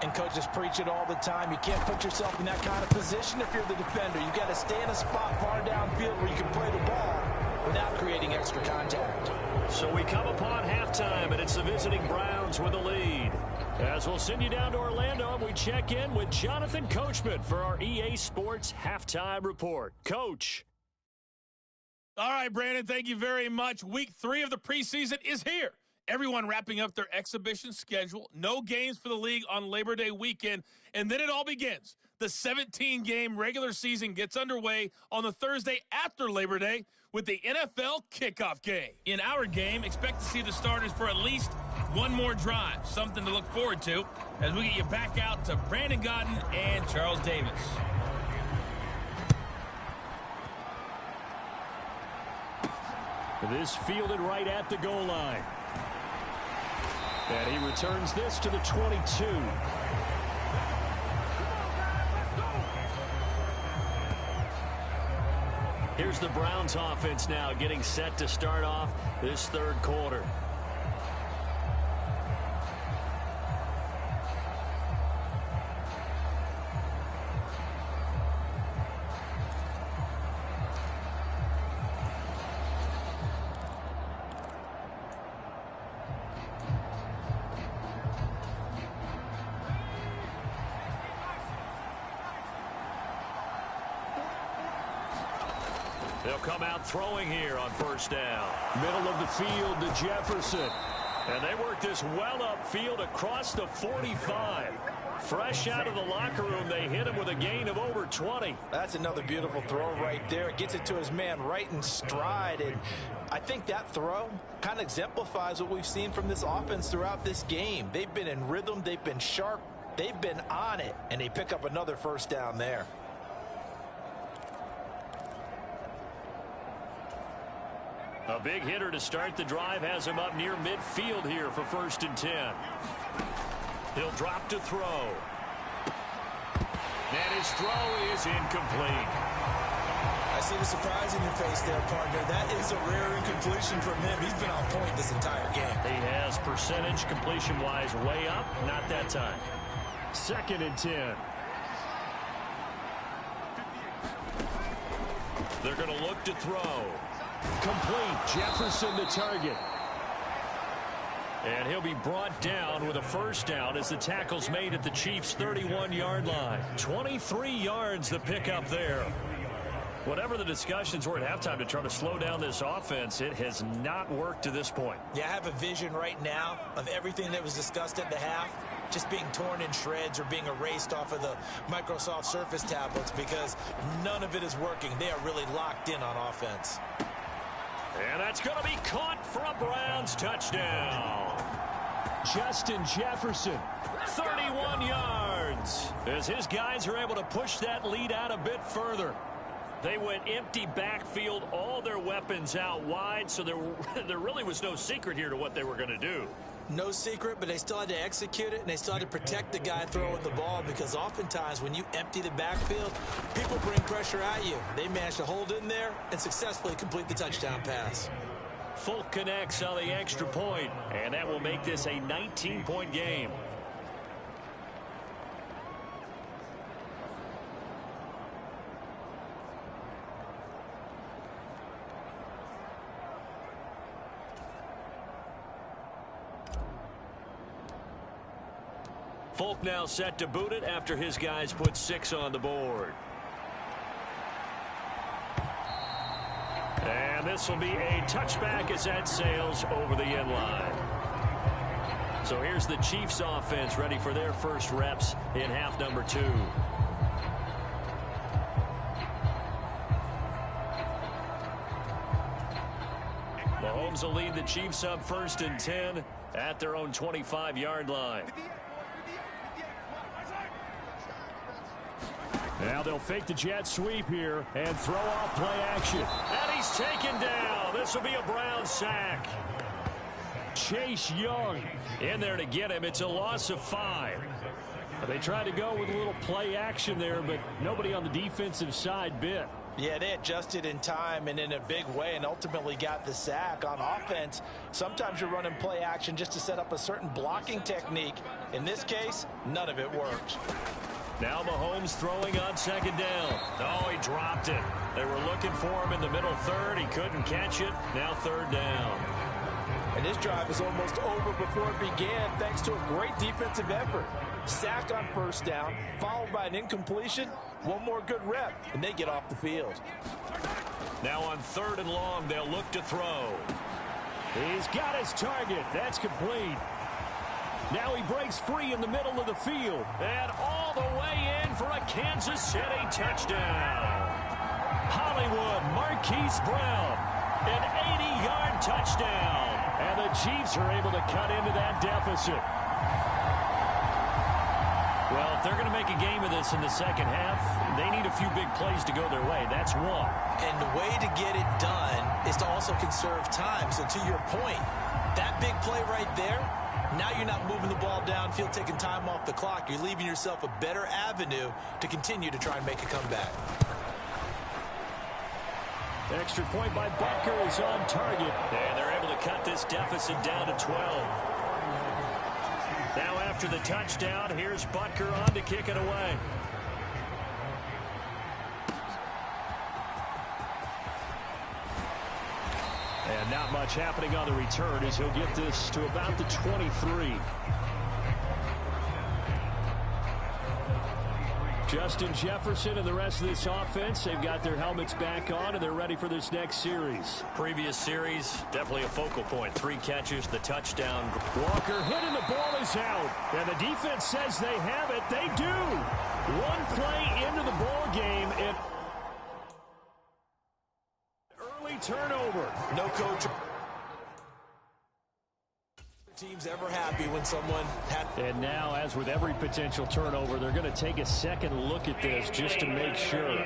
S4: And coaches preach it all the time. You can't put yourself in that kind of position if you're the defender. You've got to stay in a spot far downfield where you can play the ball without creating extra contact.
S3: So we come upon halftime, and it's the visiting Browns with a lead. As we'll send you down to Orlando, and we check in with Jonathan Coachman for our EA Sports Halftime Report. Coach.
S5: All right, Brandon, thank you very much. Week 3 of the preseason is here. Everyone wrapping up their exhibition schedule. No games for the league on Labor Day weekend, and then it all begins. The 17-game regular season gets underway on the Thursday after Labor Day with the NFL kickoff game. In our game, expect to see the starters for at least one more drive, something to look forward to as we get you back out to Brandon Godden and Charles Davis.
S2: This fielded right at the goal line. And he returns this to the 22.
S3: Here's the Browns offense now getting set to start off this 3rd quarter. They'll come out throwing here on 1st down.
S2: Middle of the field to Jefferson.
S3: And they work this well upfield across the 45.
S2: Fresh out of the locker room, they hit him with a gain of over 20.
S4: That's another beautiful throw right there. Gets it to his man right in stride. And I think that throw kind of exemplifies what we've seen from this offense throughout this game. They've been in rhythm. They've been sharp. They've been on it. And they pick up another first down there.
S2: A big hitter to start the drive has him up near midfield here for 1st and 10. He'll drop to throw. And his throw is incomplete.
S4: I see the surprise in your face there, partner. That is a rare incompletion from him. He's been on point this entire game.
S2: He has percentage completion-wise way up. Not that time. 2nd and 10. They're going to look to throw. Complete. Jefferson to target. And he'll be brought down with a first down as the tackle's made at the Chiefs' 31-yard line. 23 yards the pickup there. Whatever the discussions were at halftime to try to slow down this offense, it has not worked to this point.
S4: Yeah, I have a vision right now of everything that was discussed at the half just being torn in shreds or being erased off of the Microsoft Surface tablets because none of it is working. They are really locked in on offense.
S2: And that's going to be caught for a Browns touchdown. Justin Jefferson, 31 yards, as his guys are able to push that lead out a bit further. They went empty backfield, all their weapons out wide, so there really was no secret here to what they were going to do.
S4: No secret, but they still had to execute it, and they still had to protect the guy throwing the ball because oftentimes when you empty the backfield, people bring pressure at you. They managed to hold in there and successfully complete the touchdown pass.
S2: Folk connects on the extra point, and that will make this a 19-point game. Folk now set to boot it after his guys put 6 on the board. And this will be a touchback as that sails over the end line. So here's the Chiefs offense ready for their first reps in half number 2. Mahomes will lead the Chiefs up 1st and 10 at their own 25-yard line. Now they'll fake the jet sweep here and throw off play action. And he's taken down. This will be a Brown sack. Chase Young in there to get him. It's a loss of 5. They tried to go with a little play action there, but nobody on the defensive side bit.
S4: Yeah, they adjusted in time and in a big way and ultimately got the sack. On offense, sometimes you're running play action just to set up a certain blocking technique. In this case, none of it worked.
S2: Now Mahomes throwing on 2nd down. Oh, he dropped it. They were looking for him in the middle third. He couldn't catch it. Now 3rd down.
S4: And this drive is almost over before it began thanks to a great defensive effort. Sack on 1st down, followed by an incompletion. One more good rep, and they get off the field.
S2: Now on 3rd and long, they'll look to throw. He's got his target. That's complete. Now he breaks free in the middle of the field. And all the way in for a Kansas City touchdown. Hollywood Marquise Brown, an 80-yard touchdown. And the Chiefs are able to cut into that deficit. Well, if they're going to make a game of this in the second half, they need a few big plays to go their way. That's one.
S4: And the way to get it done is to also conserve time. So to your point, that big play right there, now you're not moving the ball downfield, taking time off the clock. You're leaving yourself a better avenue to continue to try and make a comeback.
S2: Extra point by Butker is on target. And they're able to cut this deficit down to 12. Now after the touchdown, here's Butker on to kick it away. And not much happening on the return as he'll get this to about the 23. Justin Jefferson and the rest of this offense, they've got their helmets back on, and they're ready for this next series.
S3: Previous series, definitely a focal point. 3 catches, the touchdown.
S2: Walker hit and the ball is out. And the defense says they have it. They do. One play into the ball game. And early turnover.
S4: No coach. Team's ever happy when someone had.
S2: And now, as with every potential turnover, they're going to take a second look at this just to make sure.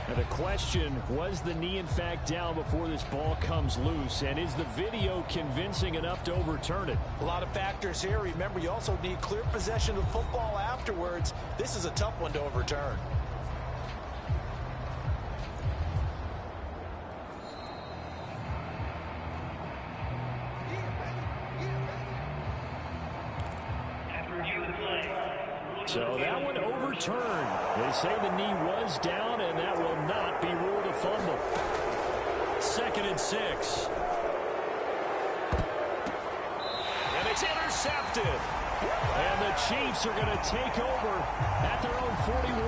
S2: And the question, was the knee in fact down before this ball comes loose? And is the video convincing enough to overturn it?
S4: A lot of factors here. Remember, you also need clear possession of the football afterwards. This is a tough one to overturn.
S2: So that one overturned. They say the knee was down, and that will not be ruled a fumble.
S3: 2nd and 6.
S2: And it's intercepted. And the Chiefs are going to take over at their own 41.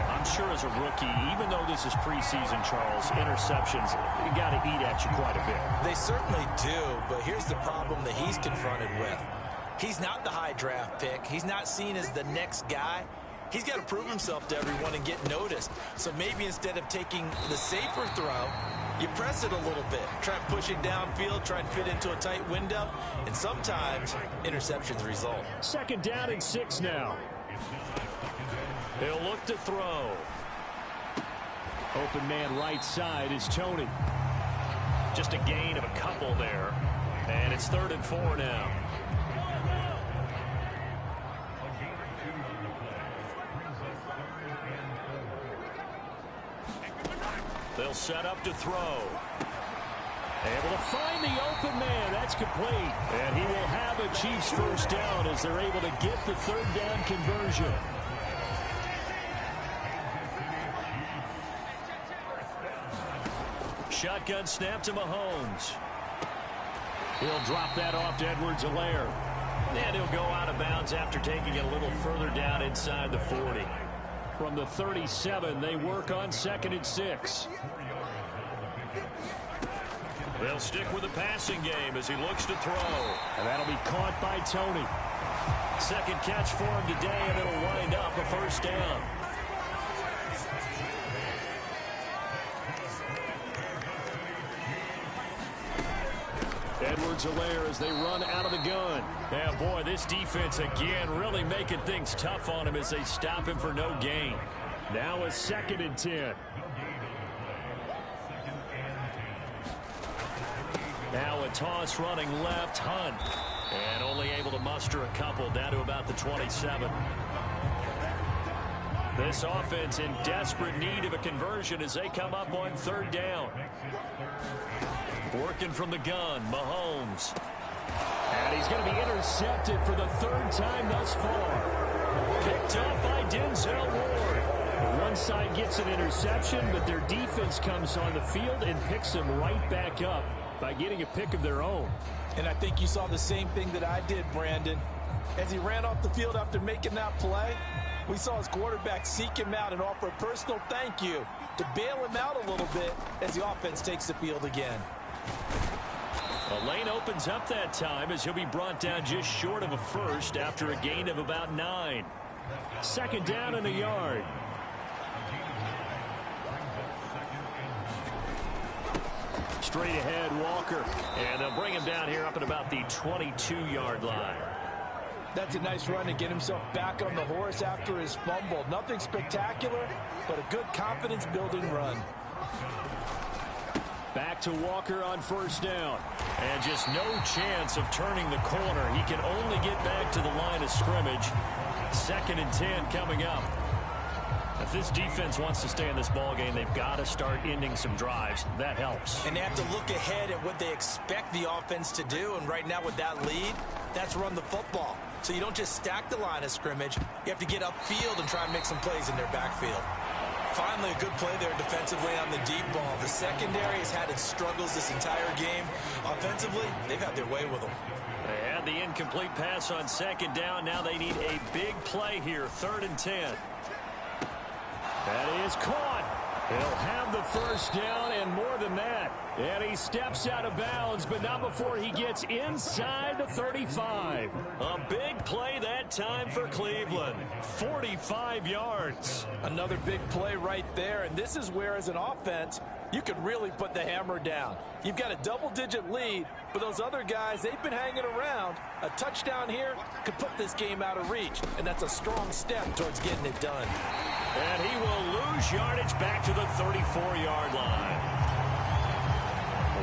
S3: I'm sure as a rookie, even though this is preseason, Charles, interceptions, you got to eat at you quite a bit.
S4: They certainly do, but here's the problem that he's confronted with. He's not the high draft pick. He's not seen as the next guy. He's got to prove himself to everyone and get noticed. So maybe instead of taking the safer throw, you press it a little bit. Try and push it downfield, try and fit into a tight window. And sometimes interceptions result.
S2: 2nd down and 6 now.
S3: He'll look to throw.
S2: Open man right side is Tony.
S3: Just a gain of a couple there. And it's 3rd and 4 now. They'll set up to throw.
S2: Able to find the open man. That's complete. And he will have a Chiefs first down as they're able to get the 3rd down conversion.
S3: Shotgun snap to Mahomes.
S2: He'll drop that off to Edwards-Helaire.
S3: And he'll go out of bounds after taking it a little further down inside the 40.
S2: From the 37, they work on 2nd and 6.
S3: They'll stick with the passing game as he looks to throw.
S2: And that'll be caught by Tony.
S3: 2nd catch for him today, and it'll wind up a first down.
S2: Edwards-Helaire as they run out of the gun.
S3: Yeah, boy, this defense again really making things tough on him as they stop him for no gain.
S2: Now a 2nd and 10.
S3: Now a toss running left, Hunt. And only able to muster a couple down to about the 27. This offense in desperate need of a conversion as they come up on 3rd down. Working from the gun, Mahomes.
S2: And he's going to be intercepted for the 3rd time thus far.
S3: Picked up by Denzel Ward.
S2: One side gets an interception, but their defense comes on the field and picks them right back up by getting a pick of their own.
S4: And I think you saw the same thing that I did, Brandon. As he ran off the field after making that play, we saw his quarterback seek him out and offer a personal thank you to bail him out a little bit as the offense takes the field again.
S3: The lane opens up that time as he'll be brought down just short of a first after a gain of about 9.
S2: 2nd down and a yard. Straight ahead, Walker.
S3: And they'll bring him down here up at about the 22-yard line.
S4: That's a nice run to get himself back on the horse after his fumble. Nothing spectacular, but a good confidence-building run.
S2: Back to Walker on 1st down.
S3: And just no chance of turning the corner. He can only get back to the line of scrimmage. 2nd and 10 coming up. If this defense wants to stay in this ballgame, they've got to start ending some drives. That helps.
S4: And they have to look ahead at what they expect the offense to do. And right now with that lead, that's run the football. So you don't just stack the line of scrimmage. You have to get upfield and try and make some plays in their backfield. Finally, a good play there defensively on the deep ball. The secondary has had its struggles this entire game. Offensively, they've had their way with them.
S3: They had the incomplete pass on second down. Now they need a big play here, 3rd and 10.
S2: That is caught. He'll have the first down and more than that. And he steps out of bounds, but not before he gets inside the 35.
S3: A big play that time for Cleveland. 45 yards.
S4: Another big play right there, and this is where, as an offense, you can really put the hammer down. You've got a double-digit lead, but those other guys, they've been hanging around. A touchdown here could put this game out of reach, and that's a strong step towards getting it done.
S3: And he will lose yardage back to the 34-yard line.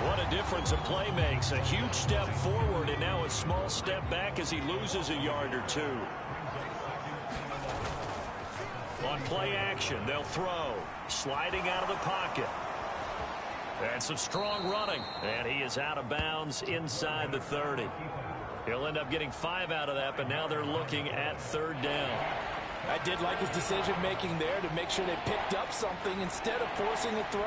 S3: What a difference a play makes. A huge step forward and now a small step back as he loses a yard or two. On play action, they'll throw. Sliding out of the pocket. And some strong running. And he is out of bounds inside the 30. He'll end up getting 5 out of that, but now they're looking at 3rd down.
S4: I did like his decision-making there to make sure they picked up something instead of forcing a throw.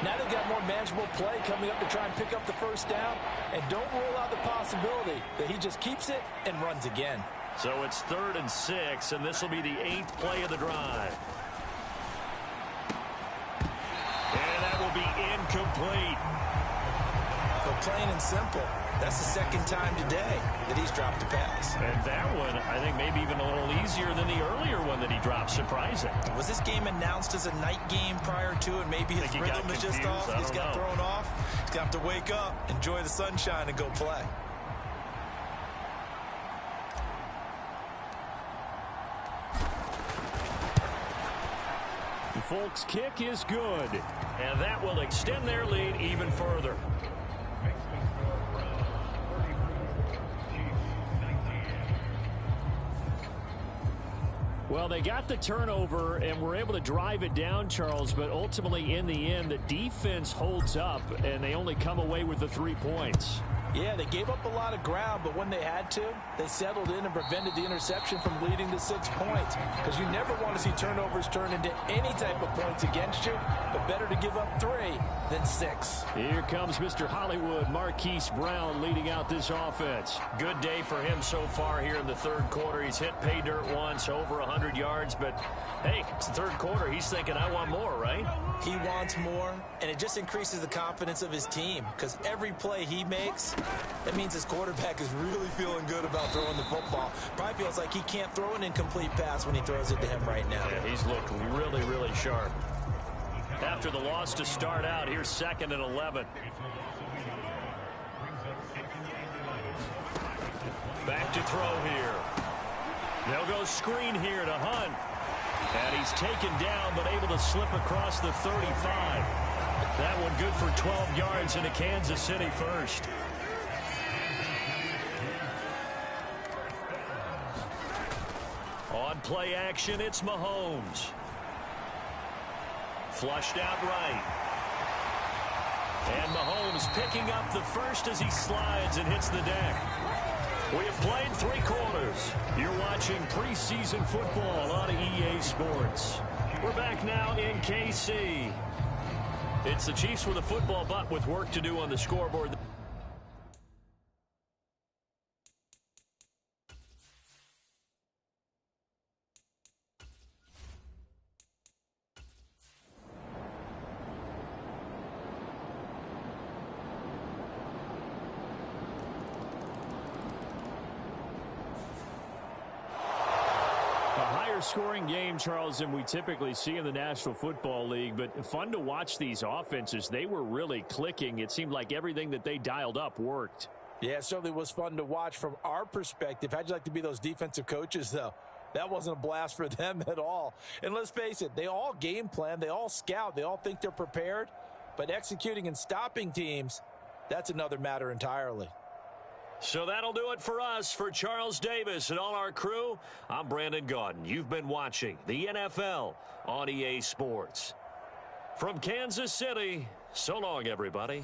S4: Now they've got more manageable play coming up to try and pick up the first down. And don't rule out the possibility that he just keeps it and runs again.
S3: So it's 3rd and 6, and this will be the 8th play of the drive. And that will be incomplete.
S4: So plain and simple, that's the 2nd time today that he's dropped a pass.
S3: And that one, I think, maybe even a little easier than the earlier one that he dropped. Surprising.
S4: Was this game announced as a night game prior to it? Maybe his rhythm is just off. He's got thrown off. He's got to wake up, enjoy the sunshine, and go play.
S2: The Folks' kick is good.
S3: And that will extend their lead even further.
S2: Well, they got the turnover and were able to drive it down, Charles, but ultimately in the end, the defense holds up, and they only come away with the 3 points.
S4: Yeah, they gave up a lot of ground, but when they had to, they settled in and prevented the interception from leading to 6 points. Because you never want to see turnovers turn into any type of points against you, but better to give up 3 than 6.
S2: Here comes Mr. Hollywood, Marquise Brown, leading out this offense.
S3: Good day for him so far here in the 3rd quarter. He's hit pay dirt once, over 100 yards, but hey, it's the 3rd quarter. He's thinking, I want more, right?
S4: He wants more, and it just increases the confidence of his team, because every play he makes, that means his quarterback is really feeling good about throwing the football. Probably feels like he can't throw an incomplete pass when he throws it to him right now.
S3: Yeah, he's looked really, really sharp. After the loss to start out, here's 2nd and 11. Back to throw here. They'll go screen here to Hunt. And he's taken down, but able to slip across the 35. That one good for 12 yards into Kansas City first. On play action, it's Mahomes. Flushed out right. And Mahomes picking up the first as he slides and hits the deck. We have played 3 quarters. You're watching preseason football on EA Sports. We're back now in KC. It's the Chiefs with a football, but with work to do on the scoreboard.
S2: Scoring game, Charles, than we typically see in the National Football League, but fun to watch these offenses. They were really clicking. It seemed like everything that they dialed up worked.
S4: Yeah, it certainly was fun to watch from our perspective. How'd you like to be those defensive coaches, though? That wasn't a blast for them at all. And let's face it, they all game plan, they all scout, they all think they're prepared, but executing and stopping teams, that's another matter entirely.
S3: So that'll do it for us. For Charles Davis and all our crew, I'm Brandon Gaudin. You've been watching the NFL on EA Sports. From Kansas City, so long, everybody.